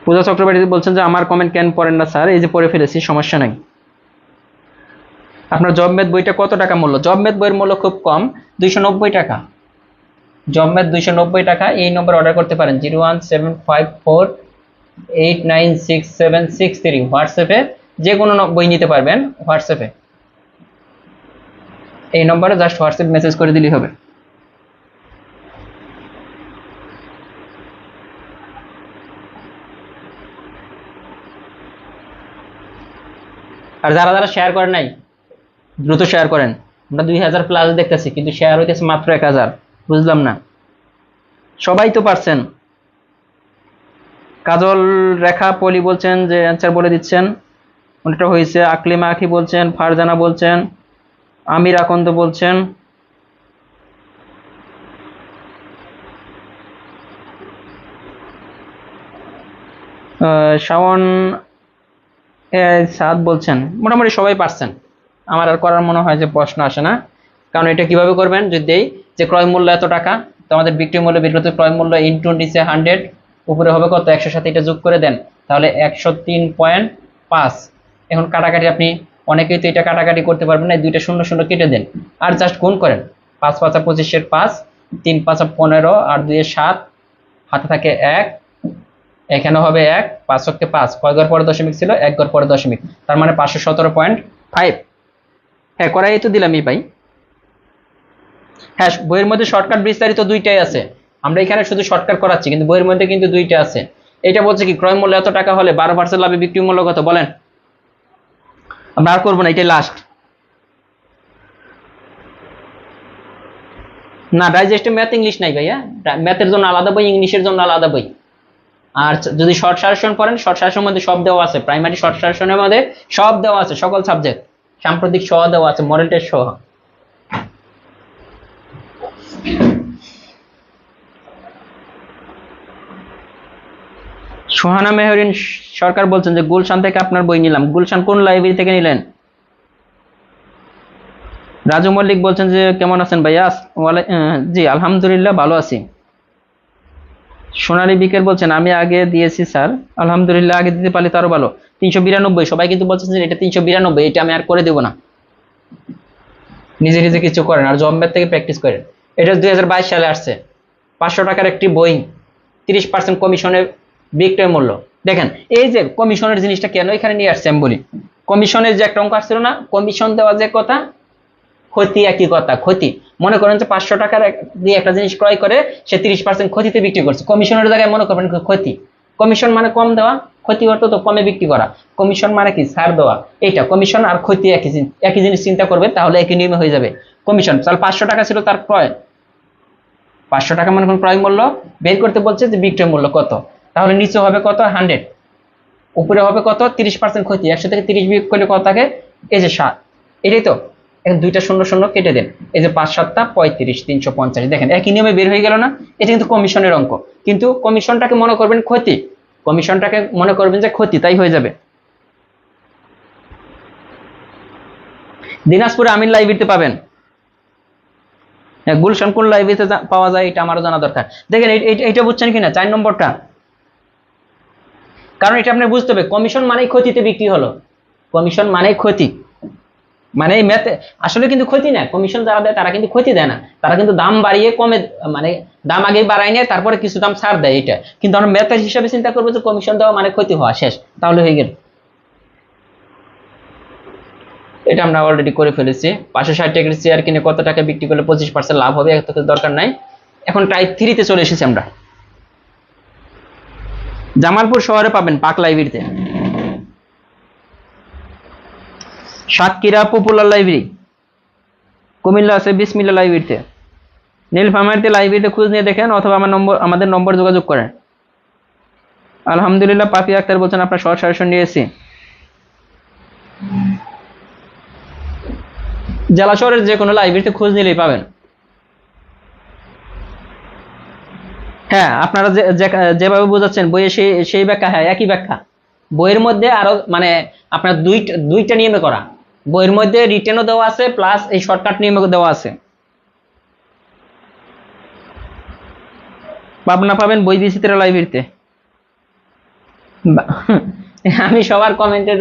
পূজা চক্রবর্তী বলছেন যে আমার কমেন্ট কেন পড়েন না স্যার, এই যে পড়ে ফেলেছি, সমস্যা নাই। আপনার জব ম্যাথ বইটা কত টাকা মূল্য? জব ম্যাথ বইয়ের মূল্য খুব কম, 290 টাকা। জব ম্যাথ 290 টাকা। এই নম্বর অর্ডার করতে পারেন 01754896763, হোয়াটসঅ্যাপে যে কোনো বই নিতে পারবেন হোয়াটসঅ্যাপে। এই নম্বরে জাস্ট হোয়াটসঅ্যাপ মেসেজ করে দিলেই হবে। আর যারা যারা শেয়ার করেন নাই দ্রুত শেয়ার করেন। আমরা 2000 প্লাস দেখতেছি, কিন্তু শেয়ার হইতেছে মাত্র 1000। বুঝলাম না, সবাই তো পারছেন। কাজল রেখা পলি বলছেন যে অ্যান্সার বলে দিচ্ছেন, ওটা হয়েছে। আকলিমা আখি বলছেন, ফারজানা বলছেন, আমির আকন্দ বলছেন, শাওন সাদ বলছেন। মোটামুটি সবাই পারছেন। আমার আর করার মনে হয় যে প্রশ্ন আসে না, কারণ এটা কিভাবে করবেন, যদি দেই যে ক্রয় মূল্য এত টাকা, তো আমাদের বিক্রয় মূল্য বের করতে ক্রয় মূল্য ইন্টু নিচে 100, উপরে হবে কত 100 সাথে এটা যোগ করে দেন, তাহলে 103.5। এখন কাটাকাটি আপনি অনেকেই তো এটা কাটাকাটি করতে পারবেন না, দুইটা শূন্য শূন্য কেটে দেন আর জাস্ট গুণ করেন। 5 5 25 5, 3 5 15, আর 2 7, হাতে থাকে 1, এখানে হবে 1, 5 কে 5, কয় ঘর পরে দশমিক ছিল, 1 ঘর পরে দশমিক, তার মানে 517.5। হ্যাঁ করাই তো দিলামই ভাই। হ্যাঁ বইয়ের মধ্যে শর্টকাট বিস্তারিত দুইটাই আছে, আমরা এখানে শুধু শর্টকাট করাচ্ছি, কিন্তু বইয়ের মধ্যে কিন্তু দুইটা আছে। এটা বলছে কি ক্রয় মূল্য এত টাকা হলে 12% লাভে বিক্রি মূল্য কত বলেন। আমরা আর করবো না, এটাই লাস্ট। না ডাইজেস্টে ম্যাথ ইংলিশ নাই ভাইয়া, ম্যাথের জন্য আলাদা বই, ইংলিশের জন্য আলাদা বই। আর যদি শর্ট সাজেশন পড়েন, শর্ট সাজেশনের মধ্যে সব দেওয়া আছে, প্রাইমারি শর্ট সাজেশনের মধ্যে সব দেওয়া আছে, সকল সাবজেক্ট, সাম্প্রতিক সহ দেওয়া আছে, মডেল টেস্ট সহ। সোহানা মেহরিন সরকার বলছেন যে গুলশান থেকে আপনার বই নিলাম। গুলশান কোন লাইব্রেরি থেকে নিলেন? রাজু মল্লিক বলছেন যে কেমন আছেন ভাইয়া? জি আলহামদুলিল্লাহ ভালো আছি। সোনালী বিকের বলছেন আমি আগে দিয়েছি স্যার, আলহামদুলিল্লাহ আগে দিতে পারলে তারও ভালো। 392, সবাই কিন্তু বলছেন যে এটা 392, এটা আমি আর করে দেবো না। নিজে নিজে কিছু করেন আর জব ম্যাথ থেকে প্র্যাকটিস করেন। এটা 2022 সালে আসছে, 500 টাকার একটি বই, 30% কমিশনের বিক্রয় মূল্য। দেখেন এই যে কমিশনের জিনিসটা কেন এখানে নিয়ে আসছে আমি বলি। কমিশনের যে একটা অঙ্ক আসছিল না, কমিশন দেওয়া যে কথা, ক্ষতি একই কথা। ক্ষতি মনে করেন যে 500 টাকার দিয়ে একটা জিনিস ক্রয় করে সে 30% ক্ষতিতে বিক্রি করছে, কমিশনের জায়গায় মনে করবেন ক্ষতি। কমিশন মানে কম দেওয়া, ক্ষতি অর্থ তো কমে বিক্রি করা। কমিশন মানে কি ছাড় দেওয়া। এইটা কমিশন আর ক্ষতি একই জিনিস চিন্তা করবে, তাহলে একই নিয়মে হয়ে যাবে। কমিশন তাহলে 500 টাকা ছিল তার ক্রয়, 500 টাকা মনে করেন ক্রয় মূল্য, বের করতে বলছে যে বিক্রয় মূল্য কত, তাহলে নিচে হবে কত 100, উপরে হবে কত 30% ক্ষতি। 100 থেকে 30 বিয়োগ করলে কত থাকে, এই যে 7, এটাই তো। এখন দুইটা শূন্য শূন্য কেটে দেন, এই যে 5 7 35, 350। দেখেন একই নিয়মে বের হয়ে গেল না? এটা কিন্তু কমিশনের অঙ্ক, কিন্তু কমিশনটাকে মনে করবেন ক্ষতি, কমিশনটাকে মনে করবেন যে ক্ষতি, তাই হয়ে যাবে। দিনাজপুরে আমিন লাইব্রেরিতে পাবেন। গুলশান কোন লাইব্রেরিতে পাওয়া যায় এটা আমারও জানা দরকার। দেখেন এইটা বুঝছেন কিনা 4 নম্বরটা, কারণ এটা আপনি বুঝতে হবে, কমিশন মানেই ক্ষতিতে বিক্রি হলো, কমিশন মানেই ক্ষতি, মানে এই ম্যাথে আসলে কিন্তু ক্ষতি না, কমিশন যারা দেয় তারা কিন্তু ক্ষতি দেয় না, তারা কিন্তু দাম বাড়িয়ে কমে, মানে দাম আগে বাড়ায় নেয়, তারপরে কিছু দাম ছাড় দেয়। এটা কিন্তু আমরা ম্যাথের হিসাবে চিন্তা করবো যে কমিশন দেওয়া মানে ক্ষতি হওয়া, শেষ, তাহলে হয়ে গেল। এটা আমরা অলরেডি করে ফেলেছি। 560 টাকার শেয়ার কিনে কত টাকা বিক্রি করলে 25% লাভ হবে, এত কিছু দরকার নাই। এখন টাইপ 3 চলে এসেছি আমরা। জামালপুর শহরে পাবেন পাক লাইব্রেরিতে, সাতক্ষীরা পপুলার লাইব্রেরি, কুমিল্লা আছে বিসমিল্লা লাইব্রেরিতে, নীলফামারীতে লাইব্রেরিতে খোঁজ নিয়ে দেখেন, অথবা আমাদের নম্বর যোগাযোগ করেন। আলহামদুলিল্লাহ, পাপি আক্তার বলছেন আপনার শর্ট সাজেশন নিয়েছি। জেলা শহরের যে কোনো লাইব্রেরিতে খোঁজ নিলেই পাবেন। হ্যাঁ, আপনারা যেভাবে বোঝাচ্ছেন বইয়ে সেই ব্যাখ্যা, হ্যাঁ একই ব্যাখ্যা। বইয়ের মধ্যে আরো মানে আপনার দুইটা নিয়মে করা, বইয়ের মধ্যে রিটেনও দেওয়া আছে, প্লাস এই শর্টকাট নিয়মে দেওয়া আছে। পাবনা পাবেন বই বিচিত্রা লাইব্রেরিতে। আমি সবার কমেন্টের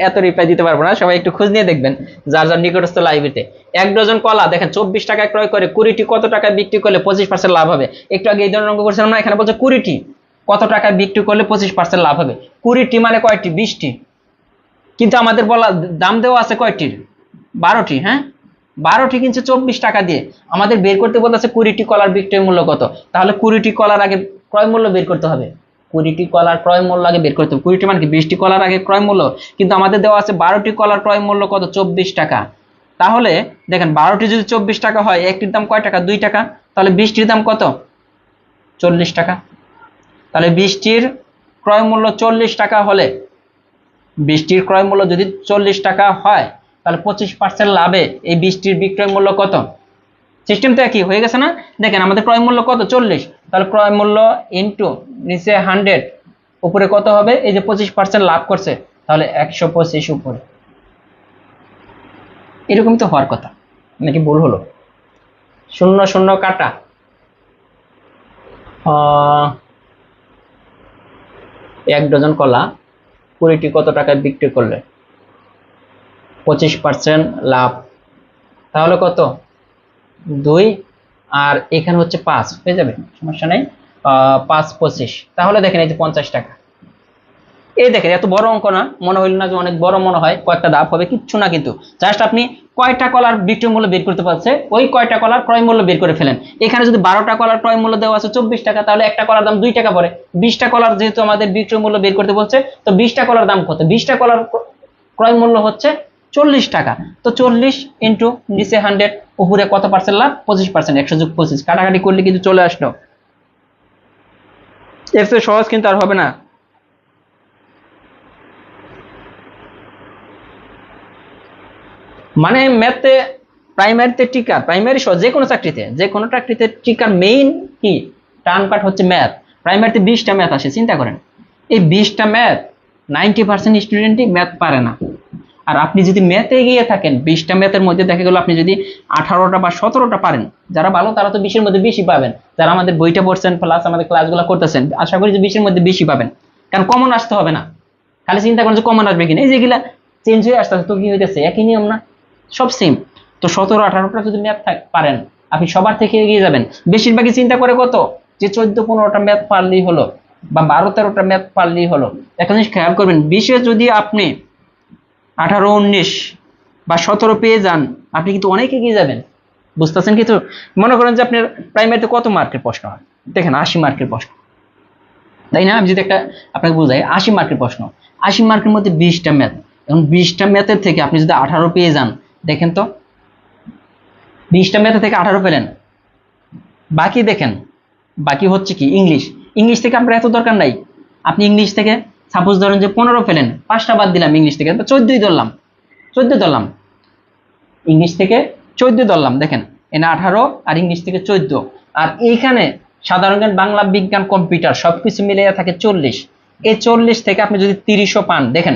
এত রিপ্লাই দিতে পারবো না, সবাই একটু খোঁজ নিয়ে দেখবেন যার যার নিকটস্থ লাইব্রেরিতে। 1 ডজন কলা দেখেন 24 টাকায় ক্রয় করে 20টি কত টাকায় বিক্রি করলে 25% লাভ হবে। একটু আগে এই ধরনের অঙ্ক করছিলাম না, এখানে বলছে 20টি কত টাকায় বিক্রি করলে 25% লাভ হবে। 20টি মানে কয়টি? 20টি, কিন্তু আমাদের বলা দাম দেওয়া আছে কয়টির? 12টি। হ্যাঁ, 12টি কিনছে 24 টাকা দিয়ে, আমাদের বের করতে বলতেছে 20টি কলার বিক্রয় মূল্য কত। তাহলে 20টি কলার আগে ক্রয় মূল্য বের করতে হবে, 20টি কলার ক্রয় মূল্য আগে বের করতে হবে। 20টি মানে কি 20টি কলার আগে ক্রয় মূল্য, কিন্তু আমাদের দেওয়া আছে 12টি কলার ক্রয় মূল্য কত? 24 টাকা। তাহলে দেখেন 12টি যদি 24 টাকা হয়, একটির দাম কয় টাকা? 2 টাকা। তাহলে 20টির দাম কত? 40 টাকা। তাহলে 20টির ক্রয় মূল্য 40 টাকা হলে, 20টির ক্রয় মূল্য যদি 40 টাকা হয়, তাহলে 25% লাভে এই 20টির বিক্রয় মূল্য কত? সিস্টেম তো একই হয়ে গেছে না? দেখেন আমাদের ক্রয় মূল্য কত? 40, তাহলে ক্রয় মূল্য ইনটু নিচে 100, উপরে কত হবে? এই যে 25% লাভ করছে, তাহলে 125 উপরে। এরকম তো হওয়ার কথা, নাকি ভুল হলো? 0 0 কাটা, 1 ডজন কলা 20টি কত টাকায় বিক্রি করলে 25% লাভ, তাহলে কত? 2, আর এখানে হচ্ছে 5, হয়ে যাবে, সমস্যা নেই। 5 25, তাহলে দেখেন এই যে 50 টাকা। এই দেখেন এত বড় অঙ্ক না? মনে হইল না যে অনেক বড়? মনে হয় কয়েকটা ধাপ হবে, কিচ্ছু না, কিন্তু জাস্ট আপনি কয়টা কলার বিক্রয় মূল্য বের করতে পারছে, ওই কয়টা কলার ক্রয় মূল্য বের করে ফেলেন। এখানে যদি 12টা কলার ক্রয় মূল্য দেওয়া আছে 24 টাকা, তাহলে একটা কলার দাম 2 টাকা পড়ে। 20টা কলার যেহেতু আমাদের বিক্রয় মূল্য বের করতে বলছে, তো 20টা কলার দাম কত? 20টা কলার ক্রয় মূল্য হচ্ছে 40 টাকা। তো 40 ইন্টু নিচে 100, উপরে কত পার্সেন্ট লাভ? 25%। 100 যোগ 25 কাটাকাটি করলে কিন্তু চলে আসলো। এর চেয়ে সহজ কিন্তু আর হবে না। মানে ম্যাথে প্রাইমারিতে টিকার, প্রাইমারি সহ যে কোনো চাকরিতে টিকার মেইন কি? টার্ম কাট হচ্ছে ম্যাথ। প্রাইমারিতে 20টা ম্যাথ আসে, চিন্তা করেন এই 20টা ম্যাথ 90% স্টুডেন্টই ম্যাথ পারে না। আর আপনি যদি ম্যাথে এগিয়ে থাকেন, 20টা ম্যাথের মধ্যে দেখা গেল আপনি যদি 18টা বা 17টা পারেন, যারা ভালো তারা তো 20-এর মধ্যে বেশি পাবেন। যারা আমাদের বইটা পড়ছেন প্লাস আমাদের ক্লাসগুলো করতেছেন, আশা করি যে 20-এর মধ্যে বেশি পাবেন, কারণ কমন আসতে হবে না। খালি চিন্তা করেন যে কমন আসবে কিনা, এই যেগুলা চেঞ্জ হয়ে আসতেছে, তো কি হইতেছে? একই নিয়ম না, সব সেম। তো 17-18টা যদি ম্যাথ পারেন, আপনি সবার থেকে এগিয়ে যাবেন। বেশিরভাগই চিন্তা করে কত? যে 14-15টা ম্যাথ পারলেই হলো, বা 12-13টা ম্যাথ পারলেই হলো। একটা জিনিস খেয়াল করবেন, 20-এ যদি আপনি 18, 19 বা 17 পেয়ে যান, আপনি কিন্তু অনেক এগিয়ে যাবেন। বুঝতেছেন কিছু? মনে করেন যে আপনার প্রাইমারিতে কত মার্কের প্রশ্ন হয়? দেখেন 80 মার্কের প্রশ্ন, তাই না? আমি যদি একটা আপনাকে বুঝাই, 80 মার্কের প্রশ্ন, 80 মার্কের মধ্যে 20টা ম্যাথ। এবং 20টা ম্যাথের থেকে আপনি যদি 18 পেয়ে যান, দেখেন তো 20টা ম্যাথের থেকে 18 পেলেন, বাকি দেখেন, বাকি হচ্ছে কি? ইংলিশ। ইংলিশ থেকে আপনার এত দরকার নাই, আপনি ইংলিশ থেকে সাপোজ ধরেন যে 15 পেলেন, 5টা বাদ দিলাম ইংলিশ থেকে, 14ই ধরলাম, 14 ধরলাম, ইংলিশ থেকে 14 ধরলাম, দেখেন এনে 18 আর ইংলিশ থেকে 14, আর এইখানে সাধারণ জ্ঞান, বাংলা, বিজ্ঞান, কম্পিউটার সবকিছু মিলিয়ে থাকে 40। এই 40 থেকে আপনি যদি 30ও পান, দেখেন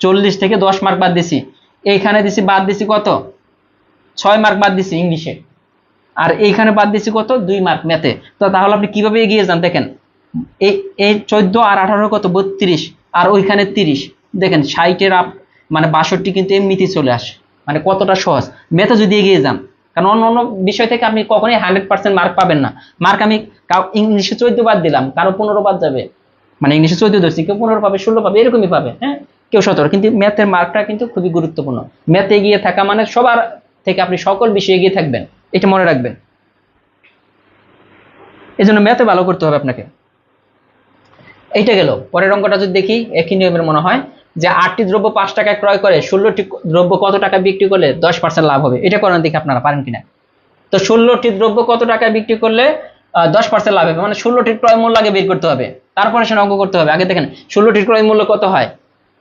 40 থেকে 10 মার্ক বাদ দিছি, এইখানে দিছি বাদ দিছি কত, 6 মার্ক বাদ দিছি ইংলিশে, আর এইখানে বাদ দিছি কত, 2 মার্ক ম্যাথে। তো তাহলে আপনি কিভাবে এগিয়ে যান দেখেন, এই এই 14 আর 18 কত, 32, আর ওইখানে 30, দেখেন 60-এর মানে 62 কিন্তু এমনিতেই চলে আসে, মানে কতটা সহজ ম্যাথে যদি এগিয়ে যান। কারণ অন্য অন্য বিষয় থেকে আপনি কখনোই 100% মার্ক পাবেন না। মার্ক আমি ইংলিশে 14 বাদ দিলাম, কারো 15 বাদ যাবে, মানে ইংলিশে 14 ধরছি, কেউ 15 পাবে, 16 পাবে, এরকমই পাবে, হ্যাঁ, কেউ 17। কিন্তু ম্যাথের মার্কটা কিন্তু খুবই গুরুত্বপূর্ণ। ম্যাথে এগিয়ে থাকা মানে সবার থেকে আপনি সকল বিষয়ে এগিয়ে থাকবেন, এটা মনে রাখবেন। এই জন্য ম্যাথে ভালো করতে হবে আপনাকে। এইটা গেল। পরের অঙ্কটা যদি দেখি, একই নিয়মের মনে হয় যে 8টি দ্রব্য 5 টাকায় ক্রয় করে 16টি দ্রব্য কত টাকা বিক্রি করলে 10% লাভ হবে। এটা করেন দেখি আপনারা পারেন কিনা। তো 16টি দ্রব্য কত টাকায় বিক্রি করলে 10% লাভ হবে, মানে 16টির ক্রয় মূল্য আগে বের করতে হবে, তারপরে সে অঙ্ক করতে হবে। আগে দেখেন 16টির ক্রয় মূল্য কত হয়,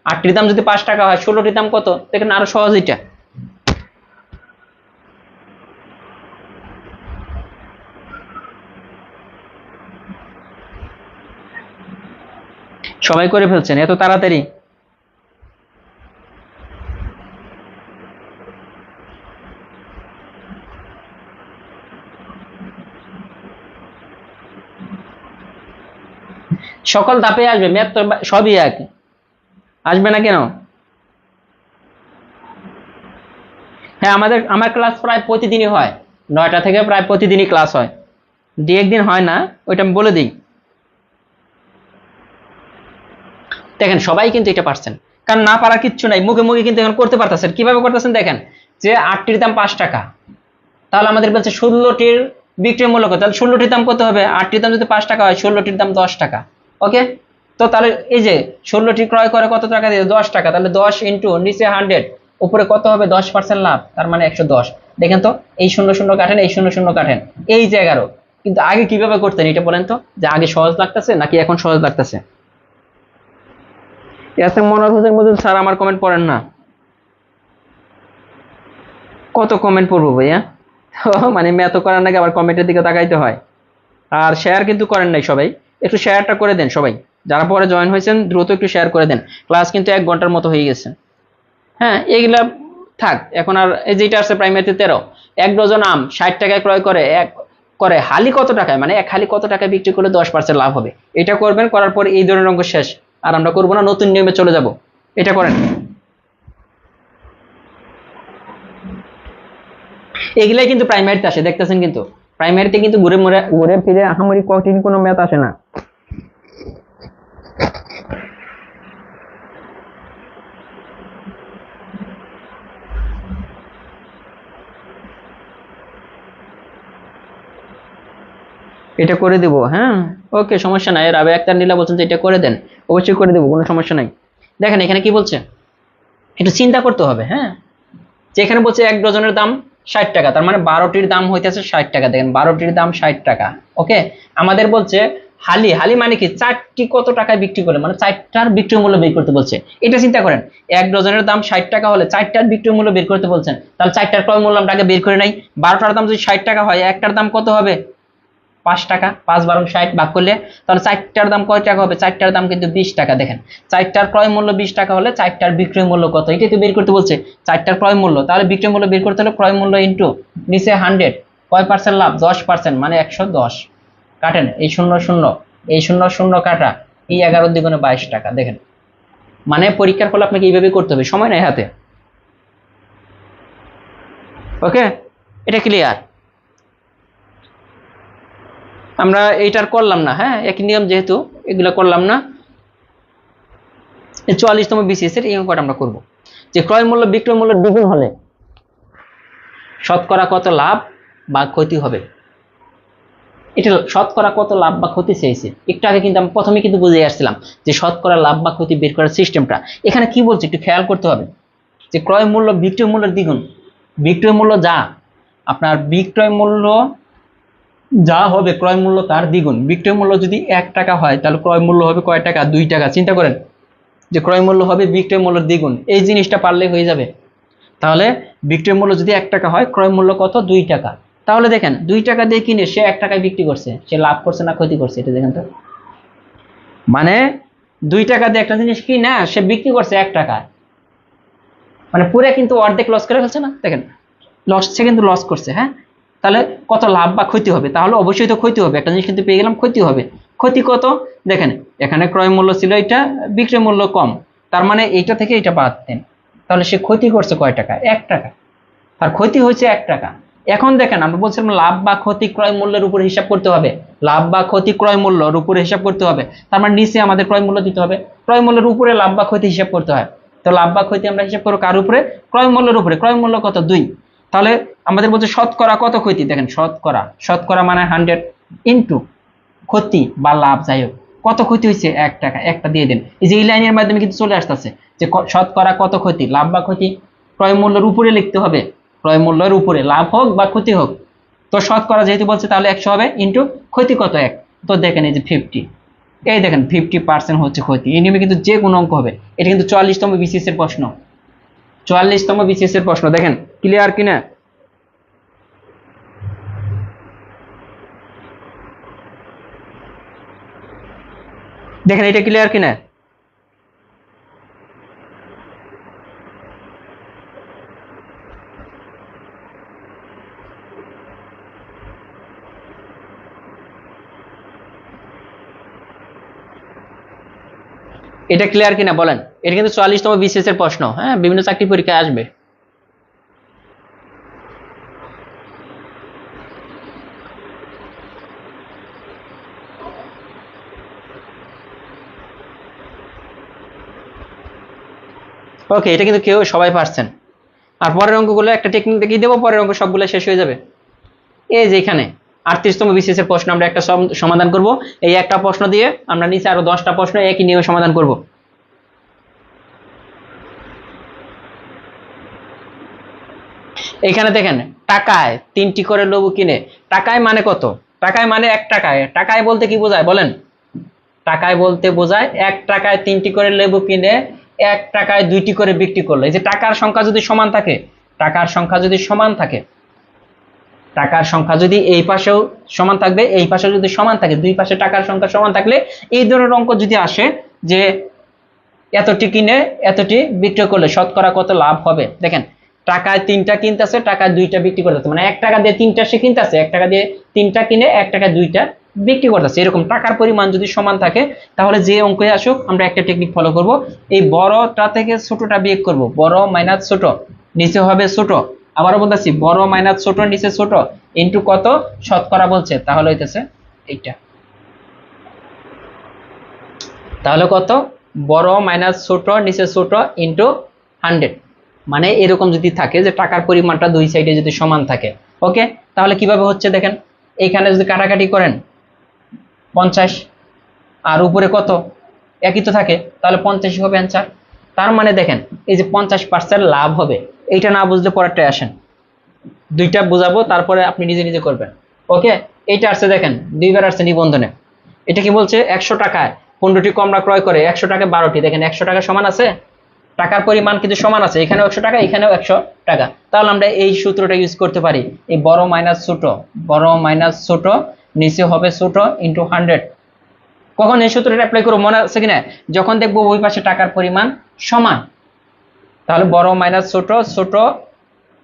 8টির দাম যদি 5 টাকা হয়, 16টির দাম কত, দেখেন আরো সহজ এটা। সবাই করে ফেলছেন এত তাড়াতাড়ি। সকল ধাপে আসবে, ম্যাথ তো সবই এক, আসবে না কেন? হ্যাঁ, আমার ক্লাস প্রায় প্রতিদিনই হয়, 9টা থেকে প্রায় প্রতিদিনই ক্লাস হয়, দু একদিন হয় না, ওইটা আমি বলে দিই। দেখেন সবাই কিন্তু এটা পারছেন, কারণ না পারা কিচ্ছু নাই, মুখে মুখে কিন্তু এখন করতে পারতেছেন। কিভাবে করতেছেন দেখেন, যে 8টির দাম 5 টাকা, তাহলে আমাদের বলছে 16টির বিক্রয় মূল্য কত, তাহলে 16টির দাম কত হবে, 8টির দাম যদি 5 টাকা হয়, 16টির দাম 10 টাকা। ওকে, তো তাহলে এই যে 16টি ক্রয় করে কত টাকা দিয়ে, 10 টাকা, তাহলে 10 ইন্টু নিচে 100, উপরে কত হবে, 10% লাভ, তার মানে 110। দেখেন তো, এই 0 0 কাটেন, এই 0 0 কাটেন, এই যে 11। কিন্তু আগে কিভাবে করতেন এটা বলেন তো, যে আগে সহজ লাগতেছে নাকি এখন সহজ লাগতেছে? মনোয়ার হোসেন বলছেন স্যার আমার কমেন্ট পড়েন না। কত কমেন্ট পড়বো ভাইয়া? মানে ম্যাথ করার নাকি আবার কমেন্টের দিকে তাকাইতে হয়। আর শেয়ার কিন্তু করেন নাই সবাই, একটু শেয়ারটা করে দেন সবাই, যারা পরে জয়েন হয়েছেন দ্রুত একটু শেয়ার করে দেন। ক্লাস কিন্তু 1 ঘন্টার মতো হয়ে গেছে। হ্যাঁ, এগুলা থাক এখন। আর এই যেটা আছে প্রাইমারিতে 13, 1 ডজন আম 60 টাকায় ক্রয় করে করে হালি কত টাকায়, মানে এক হালি কত টাকায় বিক্রি করলে 10% লাভ হবে। এটা করবেন, করার পর এই ধরনের অঙ্ক শেষ, আর আমরা করবো না, নতুন নিয়মে চলে যাব। এটা করেন। এগুলাই কিন্তু প্রাইমারিতে আসে, দেখতেছেন কিন্তু প্রাইমারিতে কিন্তু ঘুরে ঘুরে ফিরে আহামরি কঠিন কোনো ম্যাথ আসে না। এটা করে দেবো, হ্যাঁ ওকে, সমস্যা নাই। রাবে একটা নীলা বলছেন যে এটা করে দেন, অবশ্যই করে দেবো, কোনো সমস্যা নাই। দেখেন এখানে কি বলছে, একটু চিন্তা করতে হবে। হ্যাঁ, যেখানে বলছে 1 ডজনের দাম 60 টাকা, তার মানে 12টির দাম হইতেছে 60 টাকা। দেখেন 12টির দাম 60 টাকা। ওকে, আমাদের বলছে হালি, হালি মানে কি, 4টি কত টাকায় বিক্রি করলে, মানে 4টার বিক্রয় মূল্য বের করতে বলছে। এটা চিন্তা করেন, 1 ডজনের দাম 60 টাকা হলে 4টার বিক্রয় মূল্য বের করতে বলছেন, তাহলে 4টার ক্রয় মূল্য আমরা আগে বের করে নাই। 12টার দাম যদি 60 টাকা হয়, একটার দাম কত হবে, 5 টাকা, 5 12 60 ভাগ করলে তাহলে 4টার দাম কয় টাকা হবে, 4টার দাম কিন্তু 20 টাকা। দেখেন 4টার ক্রয় মূল্য 20 টাকা হলে 4টার বিক্রয় মূল্য কত, এটাই তো বের করতে বলছে। 4টার ক্রয় মূল্য, তাহলে বিক্রয় মূল্য বের করতে হলে ক্রয় মূল্য ইন্টু নিচে 100, কয় পার্সেন্ট লাভ, 10%, মানে 110। কাটেন, এই 0 0, এই 0 0 কাটা, এই 11 দ্বিগুণে 22 টাকা। দেখেন, মানে পরীক্ষার ফলে আপনাকে এইভাবে করতে হবে, সময় নাই হাতে। ওকে, এটা ক্লিয়ার? আমরা এইটার করলাম না, হ্যাঁ একই নিয়ম যেহেতু, এগুলো করলাম না। 44তম বিসিএস এর এই অঙ্কটা আমরা করব, যে ক্রয় মূল্য বিক্রয় মূল্য দ্বিগুণ হলে শতকরা কত লাভ বা ক্ষতি হবে। এটা শতকরা কত লাভ বা ক্ষতি চাইছে, একটু আগে কিন্তু আমি প্রথমে কিন্তু বুঝে আসছিলাম যে শতকরা লাভ বা ক্ষতি বের করার সিস্টেমটা। এখানে কি বলছে একটু খেয়াল করতে হবে, যে ক্রয় মূল্য বিক্রয় মূল্যের দ্বিগুণ, বিক্রয় মূল্য যা আপনার বিক্রয় মূল্য যা হবে ক্রয় মূল্য তার দ্বিগুণ। বিক্রয় মূল্য যদি 1 টাকা হয় তাহলে ক্রয় মূল্য হবে কয় টাকা? 2 টাকা। চিন্তা করেন যে ক্রয় মূল্য হবে বিক্রয় মূল্যের দ্বিগুণ, এই জিনিসটা পারলেই হয়ে যাবে। তাহলে বিক্রয় মূল্য যদি 1 টাকা হয়, ক্রয় মূল্য কত? 2 টাকা। তাহলে দেখেন 2 টাকা দিয়ে কিনে সে 1 টাকায় বিক্রি করছে, সে লাভ করছে না ক্ষতি করছে? এটা দেখেন তো। মানে 2 টাকা দিয়ে একটা জিনিস কিনা সে বিক্রি করছে 1 টাকায়, মানে পুরো কিন্তু অর্ধেক লস করে ফেলছে না? দেখেন লস, সে কিন্তু লস করছে। হ্যাঁ, তাহলে কত লাভ বা ক্ষতি হবে? তাহলে অবশ্যই তো ক্ষতি হবে, একটা জিনিস কিন্তু পেয়ে গেলাম, ক্ষতি হবে। ক্ষতি কত? দেখেন এখানে ক্রয় মূল্য ছিল এটা, বিক্রয় মূল্য কম, তার মানে এইটা থেকে এটা বাদ দেন, তাহলে সে ক্ষতি করছে কয় টাকা? 1 টাকা। আর ক্ষতি হয়েছে 1 টাকা। এখন দেখেন আমরা বলছিলাম লাভ বা ক্ষতি ক্রয় মূল্যের উপরে হিসাব করতে হবে, লাভ বা ক্ষতি ক্রয় মূল্যের উপরে হিসাব করতে হবে, তার মানে নিচে আমাদের ক্রয় মূল্য দিতে হবে, ক্রয় মূল্যের উপরে লাভ বা ক্ষতি হিসাব করতে হয়। তো লাভ বা ক্ষতি আমরা হিসাব করবো কার উপরে? ক্রয় মূল্যের উপরে। ক্রয় মূল্য কত? 2। তাহলে আমাদের বলছে শতকরা কত ক্ষতি, দেখেন শতকরা, শতকরা মানে 100 ইন্টু ক্ষতি বা লাভ, যাই হোক কত ক্ষতি হয়েছে? 1 টাকা, একটা দিয়ে দেন। এই যে এই লাইনের মাধ্যমে কিন্তু চলে আসতেছে যে শতকরা কত ক্ষতি, লাভ বা ক্ষতি ক্রয় মূল্যের উপরে লিখতে হবে, ক্রয় মূল্যের উপরে লাভ হোক বা ক্ষতি হোক। তো শতকরা যেহেতু বলছে তাহলে 100 হবে, ইন্টু ক্ষতি কত? 1। তো দেখেন এই যে 50, এই দেখেন 50% হচ্ছে ক্ষতি। এই নিয়মে কিন্তু যে কোনো অঙ্ক হবে। এটা কিন্তু 44তম বিসিএস এর প্রশ্ন, 44তম বিসিএস এর প্রশ্ন। দেখেন ক্লিয়ার কিনা? দেখেন এটা ক্লিয়ার কিনা? এটা ক্লিয়ার কিনা বলেন? এটা কিন্তু 44তম বিসিএস এর প্রশ্ন, হ্যাঁ, বিভিন্ন চাকরি পরীক্ষায় আসবে। ওকে, এটা কিন্তু কেউ সবাই পারছেন। আর পরের অঙ্কগুলো একটা টেকনিক দেখিয়ে দেবো, পরের অঙ্ক সবগুলো শেষ হয়ে যাবে। এই যে এখানে 38তম বিসিএস এর প্রশ্ন আমরা একটা সমাধান করব। এই একটা প্রশ্ন দিয়ে আমরা নিচে আরো 10টা প্রশ্ন একই নিয়মে সমাধান করব। এখানে দেখেন টাকায় 3টি করে লেবু কিনে, টাকায় মানে কত? টাকায় মানে 1 টাকায়। টাকায় বলতে কি বোঝায় বলেন? টাকায় বলতে বোঝায় 1 টাকায় 3টি করে লেবু কিনে 1 টাকায় 2টি করে বিক্রি করলো। এই যে টাকার সংখ্যা যদি সমান থাকে, টাকার সংখ্যা যদি সমান থাকে, টাকার সংখ্যা যদি এই পাশেও সমান থাকবে, এই পাশেও যদি সমান থাকে, দুই পাশে টাকার সংখ্যা সমান থাকলে এই ধরনের অঙ্ক যদি আসে যে এতটি কিনে এতটি বিক্রি করলে শতকরা কত লাভ হবে, দেখেন টাকায় 3টা কিনতেছে, টাকায় 2টা বিক্রি করতেছে, মানে 1 টাকা দিয়ে 3টা সে কিনতেছে, 1 টাকা দিয়ে 3টা কিনে 1 টাকায় 2টা বিক্রি করতেছে। এরকম টাকার পরিমাণ যদি সমান থাকে তাহলে যে অঙ্কে আসুক আমরা একটা টেকনিক ফলো করব, এই বড়টা থেকে ছোটটা বিয়োগ করব, বড় মাইনাস ছোট, নিচে হবে ছোট। আবারও বলতেছি বড় মাইনাস ছোট, নিচে ছোট, ইন্টু কত? শতকরা বলছে, তাহলে হইতেছে এইটা। তাহলে কত? বড় মাইনাস ছোট, নিচে ছোট, ইন্টু 100। মানে এরকম যদি থাকে যে টাকার পরিমাণটা দুই সাইডে যদি সমান থাকে, ওকে, তাহলে কিভাবে হচ্ছে দেখেন, এইখানে যদি কাটাকাটি করেন 50 আর উপরে কত একই তো থাকে, তাহলে 50 হবে অ্যান্সার। তার মানে দেখেন এই যে 50% লাভ হবে। এইটা না বুঝলে পরেরটায় আসেন, দুইটা বুঝাবো তারপরে আপনি নিজে নিজে করবেন। ওকে, এইটা আসছে দেখেন দুইবার আসছে নিবন্ধনে। এটা কি বলছে? 100 টাকায় 15টি কমলা ক্রয় করে, 100 টাকায় 12টি। দেখেন 100 টাকা সমান আছে, টাকার পরিমাণ কিন্তু সমান আছে, এখানেও 100 টাকা, এখানেও 100 টাকা। তাহলে আমরা এই সূত্রটা ইউজ করতে পারি, এই বড় মাইনাস ছোট, বড় মাইনাস ছোট, নিচে হবে ছোট, ইন্টু 100। কখন এই সূত্রটা অ্যাপ্লাই করবো মনে আছে কিনা? যখন দেখবো ওই পাশে টাকার পরিমাণ সমান। তাহলে বড় মাইনাস ছোট, ছোট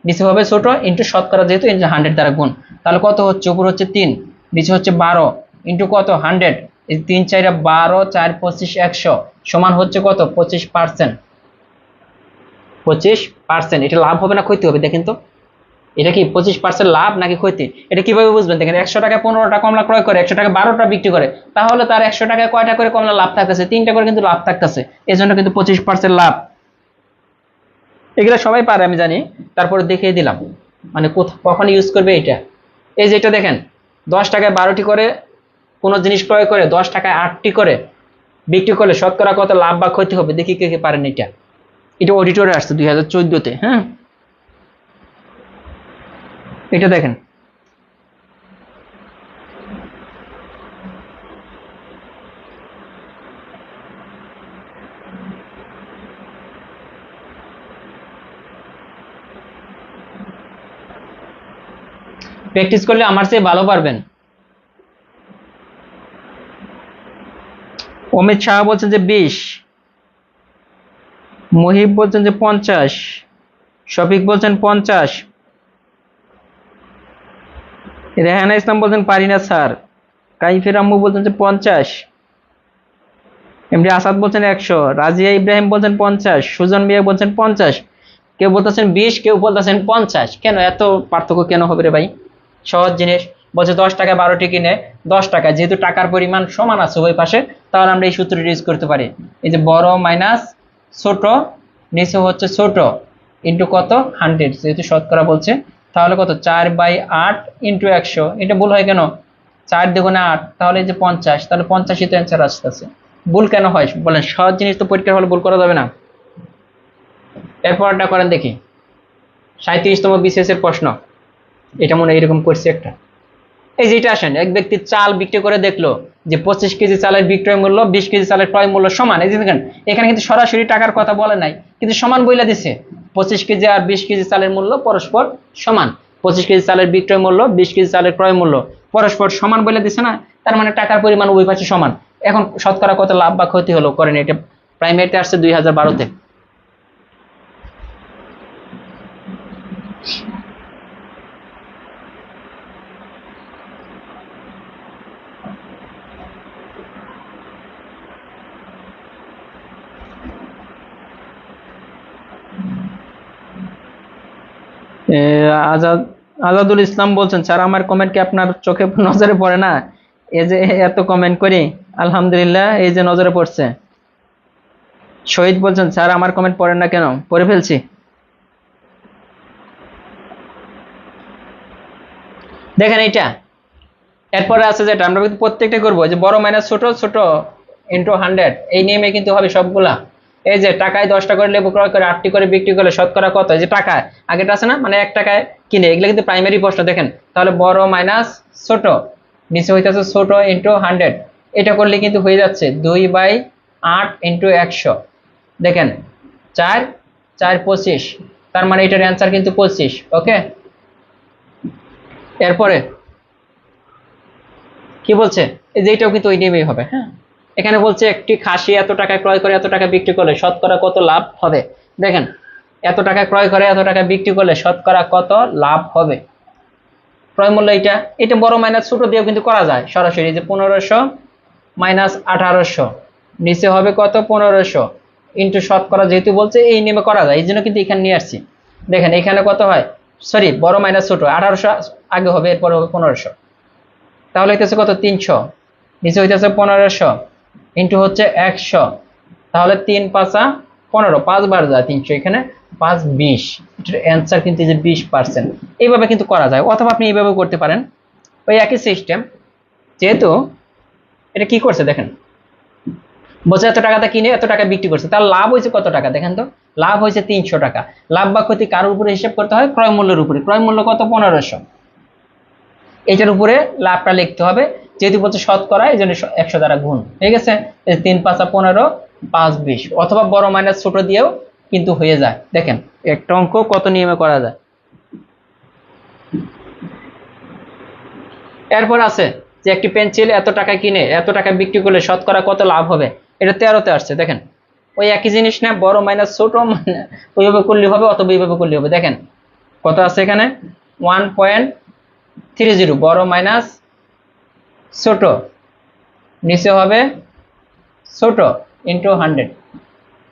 নিচে হবে ছোট, ইন্টু শতকরা যেহেতু 100 দ্বারা গুণ, তাহলে কত হচ্ছে? উপর হচ্ছে 3, নিচে হচ্ছে 12, ইন্টু কত? 100। এই 3 4 12, 4 25 100 সমান হচ্ছে কত? 25%। 25%। এটা লাভ হবে না ক্ষতি হবে? দেখেন তো এটা কি 25% লাভ নাকি ক্ষতি? এটা কিভাবে বুঝবেন? দেখেন 100 টাকায় 15টা কমলা ক্রয় করে, 100 টাকায় 12টা বিক্রি করে, তাহলে তার 100 টাকায় কয়টা করে কমলা লাভ থাকতেছে? 3টা করে কিন্তু লাভ থাকতেছে, এই জন্য কিন্তু 25% লাভ। এগুলো সবাই পারে আমি জানি, তারপরে দেখিয়ে দিলাম মানে কখন ইউজ করবে এটা। এই যে এটা দেখেন 10 টাকায় 12টি করে কোনো জিনিস ক্রয় করে, 10 টাকায় 8টি করে বিক্রি করলে শতকরা কত লাভ বা ক্ষতি হবে? দেখি কে কে পারেন এটা। এটা অডিটরে আসছে 2014-তে। হ্যাঁ, এটা দেখেন প্র্যাকটিস করলে আমার চেয়ে ভালো পারবেন। অমিত শাহ বলছেন যে 20, মহিব বলছেন যে 50, শফিক বলছেন 50, রেহানা ইসলাম বলছেন পারি না স্যার, কাইফের আম্মু বলছেন যে 50, এমডি আসাদ বলছেন 100, রাজিয়া ইব্রাহিম বলছেন 50, সুজন মিয়া বলছেন 50, কেউ বলতেছেন 20, কেউ বলতেছেন 50। কেন এত পার্থক্য কেন হবে রে ভাই? সহজ জিনিস। বলছে 10 টাকা 12টি কিনে 10 টাকা, যেহেতু টাকার পরিমাণ সমান আছে ওই পাশে, তাহলে আমরা এই সূত্রটি ইউজ করতে পারি। এই যে বড় মাইনাস ছোট, নিচে হচ্ছে ছোট, ইন্টু কত 100, যেহেতু শতকরা বলছে, তাহলে কত 4/8 ইন্টু 100। এটা ভুল হয় কেন? 4 দ্বিগুণে 8, তাহলে এই যে 50, তাহলে 50ই তো অ্যান্সার আসতেছে। ভুল কেন হয় বলেন? সহজ জিনিস তো পরীক্ষার হলে ভুল করা যাবে না। এরপরটা করেন দেখি, 37তম বিসিএস এর প্রশ্ন। এটা মনে হয় এরকম করছে একটা। এই যেটা আসেন, এক ব্যক্তি চাল বিক্রি করে দেখলো যে 25 কেজি চালের বিক্রয় মূল্য 20 কেজি চালের ক্রয় মূল্য সমান। এই যে দেখেন, এখানে কিন্তু সরাসরি টাকার কথা বলে নাই, কিন্তু সমান বইলা দিছে। 25 কেজি আর 20 কেজি চালের মূল্য পরস্পর সমান। 25 কেজি চালের বিক্রয় মূল্য 20 কেজি চালের ক্রয় মূল্য পরস্পর সমান বলে দিছে না? তার মানে টাকার পরিমাণ উভয় পাশে সমান। এখন শতকরা কত লাভ বা ক্ষতি হলো করেন। এটা প্রাইমারিতে আসছে 2012-তে। আজাদ আজাদুল ইসলাম বলছেন স্যার আমার কমেন্ট কি আপনার চোখে নজরে পড়ে না? এই যে এত কমেন্ট করি, আলহামদুলিল্লাহ এই যে নজরে পড়ছে। শহীদ বলছেন স্যার আমার কমেন্ট পড়েন না কেন? পড়ে ফেলছি। দেখেন এইটা, এরপরে আছে যেটা আমরা কিন্তু প্রত্যেকটা করবো, যে বড় মাইনাস ছোট, ছোট ইন্টু 100, এই নিয়মে কিন্তু হবে সবগুলা। এই যে টাকায় 10টা করে লেবু ক্রয় করে 8টি করে বিক্রি করলে শতকরা কত? এই যে টাকায় আগেটা আছে না, মানে 1 টাকায় কিনে, এগুলো কিন্তু প্রাইমারি প্রশ্ন। দেখেন তাহলে বড় মাইনাস ছোট, নিচে হইতেছে ছোট ইন্টু 100, এটা করলে কিন্তু হয়ে যাচ্ছে 2/8 ইন্টু 100। দেখেন 4 4 25, তার মানে এটার অ্যান্সার কিন্তু 25। ওকে, এরপরে কি বলছে? এই যে এটাও কিন্তু ওই নিয়মেই হবে। হ্যাঁ, এখানে বলছে একটি খাসি এত টাকায় ক্রয় করে এত টাকা বিক্রি করলে শতকরা কত লাভ হবে। দেখেন, এত টাকা ক্রয় করে এত টাকা বিক্রি করলে শতকরা কত লাভ হবে। ক্রয় মূল্য এটা, এটা বড় মাইনাস ছোট দিয়েও কিন্তু করা যায় সরাসরি। যে 1500 মাইনাস 1800, নিচে হবে কত 1500 ইন্টু শতকরা, যেহেতু বলছে এই নিয়মে করা যায়, এই জন্য কিন্তু এখানে নিয়ে আসছি। দেখেন এখানে কত হয়, সরি বড় মাইনাস ছোট 1800 আগে হবে, এরপরে হবে 1500, তাহলে হইতেছে কত 300, নিচে হইতেছে 1500 ইন্টু হচ্ছে 100, তাহলে 3 5 15, 5 বার যায় 300, এখানে 5 20, এটার অ্যান্সার কিন্তু যে 20%। এইভাবে কিন্তু করা যায়, অথবা আপনি এইভাবে করতে পারেন, ওই একই সিস্টেম। যেহেতু এটা কি করছে দেখেন, বলছে এত টাকাতে কিনে এত টাকা বিক্রি করছে, তার লাভ হয়েছে কত টাকা? দেখেন তো, লাভ হয়েছে 300 টাকা। লাভ বা ক্ষতি কার উপরে হিসাব করতে হয়? ক্রয় মূল্যের উপরে। ক্রয় মূল্য কত? 1500, এটার উপরে লাভটা লিখতে হবে। যেহেতু বলছে শতকরা, এই জন্য 100 দ্বারা গুণ। ঠিক আছে, 3 5 15, 5 20, অথবা বড় মাইনাস ছোট দিয়েও কিন্তু হয়ে যায়। দেখেন একটা অঙ্ক কত নিয়মে করা যায়। এরপর আছে যে একটি পেন্সিল এত টাকা কিনে এত টাকা বিক্রি করলে শতকরা কত লাভ হবে। এটা 13তে আসছে। দেখেন ওই একই জিনিস না, বড় মাইনাস ছোট, মানে ওইভাবে করলে হবে অথবা এইভাবে করলে হবে। দেখেন কত আছে এখানে 1.30, বড় মাইনাস ছোট, নিচে হবে ছোট ইন্টু 100।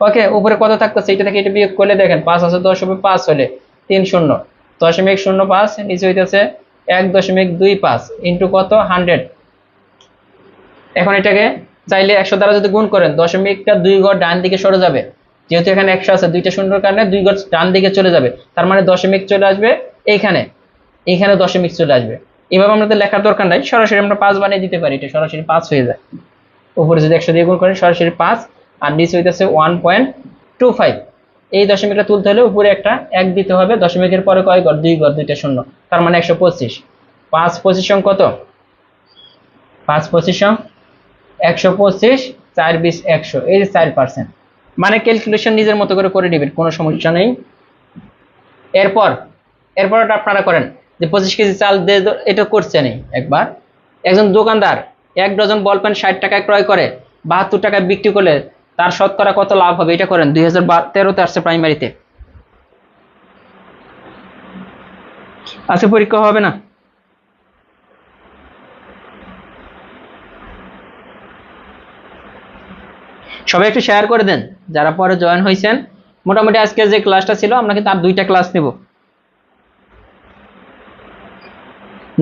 ওকে, উপরে কত থাকতেছে এটা থেকে এটা বিয়োগ করলে দেখেন 5 আছে 10 হবে, 5 হলে 3 0 0.05, নিচে হইতেছে 1.25 ইন্টু কত 100। এখন এটাকে চাইলে 100 দ্বারা যদি গুণ করেন, দশমিকটা 2 ঘর ডান দিকে সরে যাবে। যেহেতু এখানে 100 আছে, দুইটা শূন্যর কারণে 2 ঘর ডান দিকে চলে যাবে, তার মানে দশমিক চলে আসবে এইখানে, এইখানে দশমিক চলে আসবে। এভাবে আমাদের লেখার দরকার নাই, সরাসরি আমরা 5 বানিয়ে দিতে পারি, এটা সরাসরি 5 হয়ে যায়। উপরে যদি 100 দিয়ে গুণ করেন সরাসরি 5, আর নিচে হইতেছে 1.25। এই দশমিকটা তুলতে হলে উপরে একটা 1 দিতে হবে, দশমিকের পরে কয় ঘর? 2 ঘর, দুইটা শূন্য, তার মানে 125। 5 25 কত? 5 25 125, 4 20 100, এই যে 4%। মানে ক্যালকুলেশন নিজের মতো করে করে নেবেন, কোনো সমস্যা নেই। এরপর আপনারা করেন যে 25 কেজি চাল দিয়ে এটা করছে নেই একবার। একজন দোকানদার 1 ডজন বল পেন 60 টাকায় ক্রয় করে 72 টাকায় বিক্রি করলে তার শতকরা কত লাভ হবে এটা করেন। 2013-তে আসছে প্রাইমারিতে। আজকে পরীক্ষা হবে না? সবাই একটু শেয়ার করে দেন যারা পরে জয়েন হয়েছেন। মোটামুটি আজকে যে ক্লাসটা ছিল আমরা কিন্তু আর 2টা ক্লাস নেব।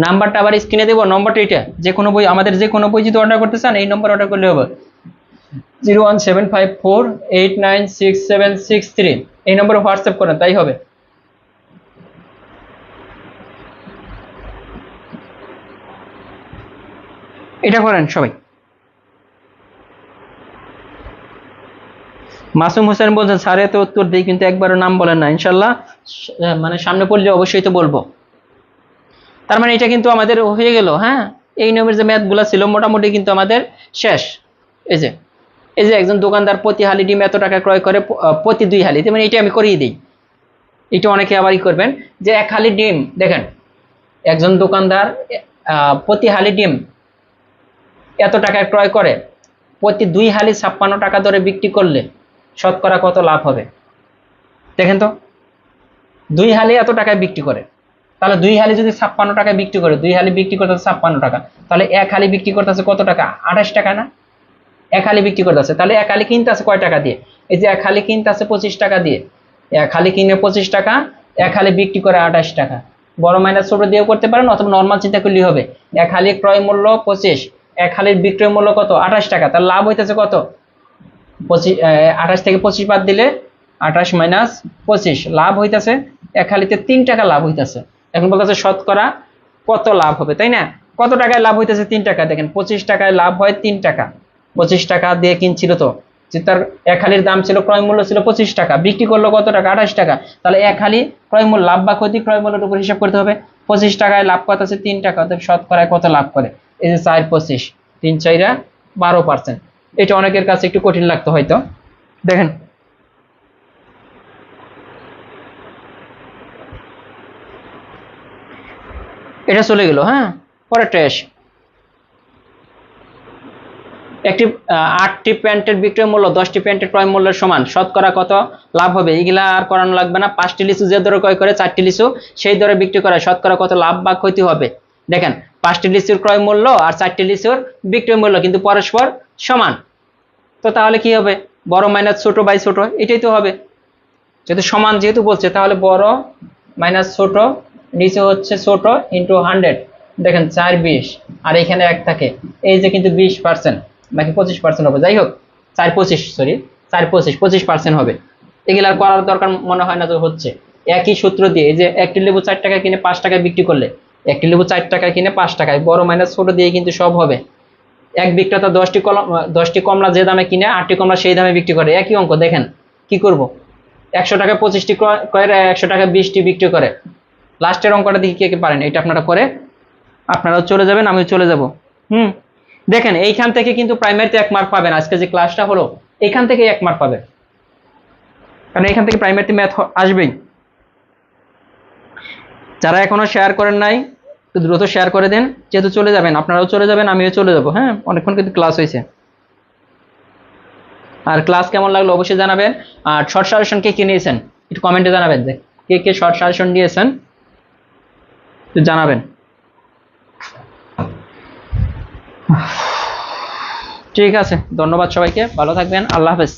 নাম্বারটা আবার স্ক্রিনে দেবো, নম্বরটা এটা, যে কোনো বই, আমাদের যে কোনো বই যদি অর্ডার করতে চান এই নম্বর অর্ডার করলে হবে, 01754896763। এই নম্বরে হোয়াটসঅ্যাপ করেন, তাই হবে। এটা করেন সবাই। মাসুম হোসেন বলছেন স্যার এত উত্তর দিই কিন্তু একবারও নাম বলেন না। ইনশাল্লাহ মানে সামনে পড়লে অবশ্যই তো বলবো। তার মানে এটা কিন্তু আমাদের হয়ে গেল। হ্যাঁ, এই নিয়মের যে ম্যাথগুলো ছিল মোটামুটি কিন্তু আমাদের শেষ। এই যে একজন দোকানদার প্রতি হালি ডিম এত টাকা ক্রয় করে প্রতি 2 হালি, মানে এটা আমি করিয়ে দিই। এটা অনেকে আবারই করবেন যে 1 হালি ডিম, দেখেন একজন দোকানদার প্রতি হালি ডিম এত টাকায় ক্রয় করে প্রতি 2 হালি 56 টাকা দরে বিক্রি করলে শতকরা কত লাভ হবে দেখেন তো। 2 হালি এত টাকায় বিক্রি করে, তাহলে 2 হালি যদি 56 টাকায় বিক্রি করে, 2 হালি বিক্রি করতেছে 56 টাকা, তাহলে 1 হালি বিক্রি করতেছে কত টাকা? 28 টাকা না? 1 হালি বিক্রি করতেছে, তাহলে 1 হালি কিনতে আছে কয় টাকা দিয়ে? এই যে 1 হালি কিনতে আছে 25 টাকা দিয়ে। 1 হালি কিনে 25 টাকা, 1 হালি বিক্রি করে 28 টাকা। বড় মাইনাস ছোট দিয়েও করতে পারেন অথবা নর্মাল চিন্তা করলেই হবে। 1 হালি ক্রয় মূল্য 25, 1 হালির বিক্রয় মূল্য কত? 28 টাকা। তার লাভ হইতেছে কত? 28 থেকে 25 বাদ দিলে 28 মাইনাস 25, লাভ হইতেছে 1 হালিতে 3 টাকা লাভ হইতেছে। এখন বলতেছে শতকরা কত লাভ হবে, তাই না? কত টাকায় লাভ হইতেছে? 3 টাকা। দেখেন 25 টাকায় লাভ হয় 3 টাকা। 25 টাকা দিয়ে কিনছিল তো, যে তার 1 হালির দাম ছিল, ক্রয় মূল্য ছিল 25 টাকা, বিক্রি করলো কত টাকা? 28 টাকা। তাহলে 1 হালি ক্রয় মূল্য, লাভ বা ক্ষতি ক্রয় মূল্যের উপর হিসাব করতে হবে। 25 টাকায় লাভ কত আছে? 3 টাকা। অর্থাৎ শতকরায় কত লাভ করে? এই যে 4 25, 3 4 12%। এটা অনেকের কাছে একটু কঠিন লাগতো হয়তো। দেখেন এটা চলে গেল। হ্যাঁ, পরেরটা আসি। একটি 8টি প্যান্টের বিক্রয় মূল্য 10টি প্যান্টের ক্রয় মূল্যের সমান, শতকরা কত লাভ হবে? এগুলা আর করানো লাগবে না। 5টি লিচু যে দরে ক্রয় করে 4টি লিচু সেই দরে বিক্রি করে শতকরা কত লাভ বা ক্ষতি হবে? দেখেন 5টি লিচুর ক্রয় মূল্য আর 4টি লিচুর বিক্রয় মূল্য কিন্তু পরস্পর সমান। তো তাহলে কি হবে? বড় মাইনাস ছোট বাই ছোট, এটাই তো হবে। যেহেতু সমান যেহেতু বলছে, তাহলে বড় মাইনাস ছোট, নিচে হচ্ছে ছোট ইন্টু 100। দেখেন 4 20, আর এখানে 1 থাকে, এই যে কিন্তু 20%, বাকি 25% হবে। যাই হোক 4 25, সরি 4 25, 25% হবে। এগুলো আর করার দরকার মনে হয় না যে হচ্ছে। একই সূত্র দিয়ে, এই যে একটি লেবু 4 টাকায় কিনে 5 টাকায় বিক্রি করলে, একটি লেবু 4 টাকায় কিনে 5 টাকায়, বড় মাইনাস ছোট দিয়ে কিন্তু সব হবে। এক বিক্রেতা 10টি কমলা যে দামে কিনে 8টি কমলা সেই দামে বিক্রি করে। একই অঙ্ক। দেখেন কি করব, 100 টাকায় 25টি ক্রয়, 100 টাকায় 20টি বিক্রি করে। লাস্টের অঙ্কটা দেখি কে কে পারেন। এটা আপনারা করে আপনারাও চলে যাবেন, আমিও চলে যাব। দেখেন এইখান থেকে কিন্তু প্রাইমারিতে 1 মার্ক পাবেন। আজকে যে ক্লাসটা হলো এখান থেকে 1 মার্ক পাবেন, কারণ এখান থেকে প্রাইমারিতে ম্যাথ আসবেই। যারা এখনো শেয়ার করেন নাই দ্রুত শেয়ার করে দেন, যেহেতু চলে যাবেন, আপনারাও চলে যাবেন, আমিও চলে যাব। হ্যাঁ, অনেকক্ষণ কিন্তু ক্লাস হয়েছে। আর ক্লাস কেমন লাগলো অবশ্যই জানাবেন। আর শর্ট সাজেশন কে কি নিয়েছেন একটু কমেন্টে জানাবেন, যে কে কে শর্ট সাজেশন নিয়েছেন একটু জানাবেন। ঠিক আছে, ধন্যবাদ সবাইকে, ভালো থাকবেন, আল্লাহ হাফেজ।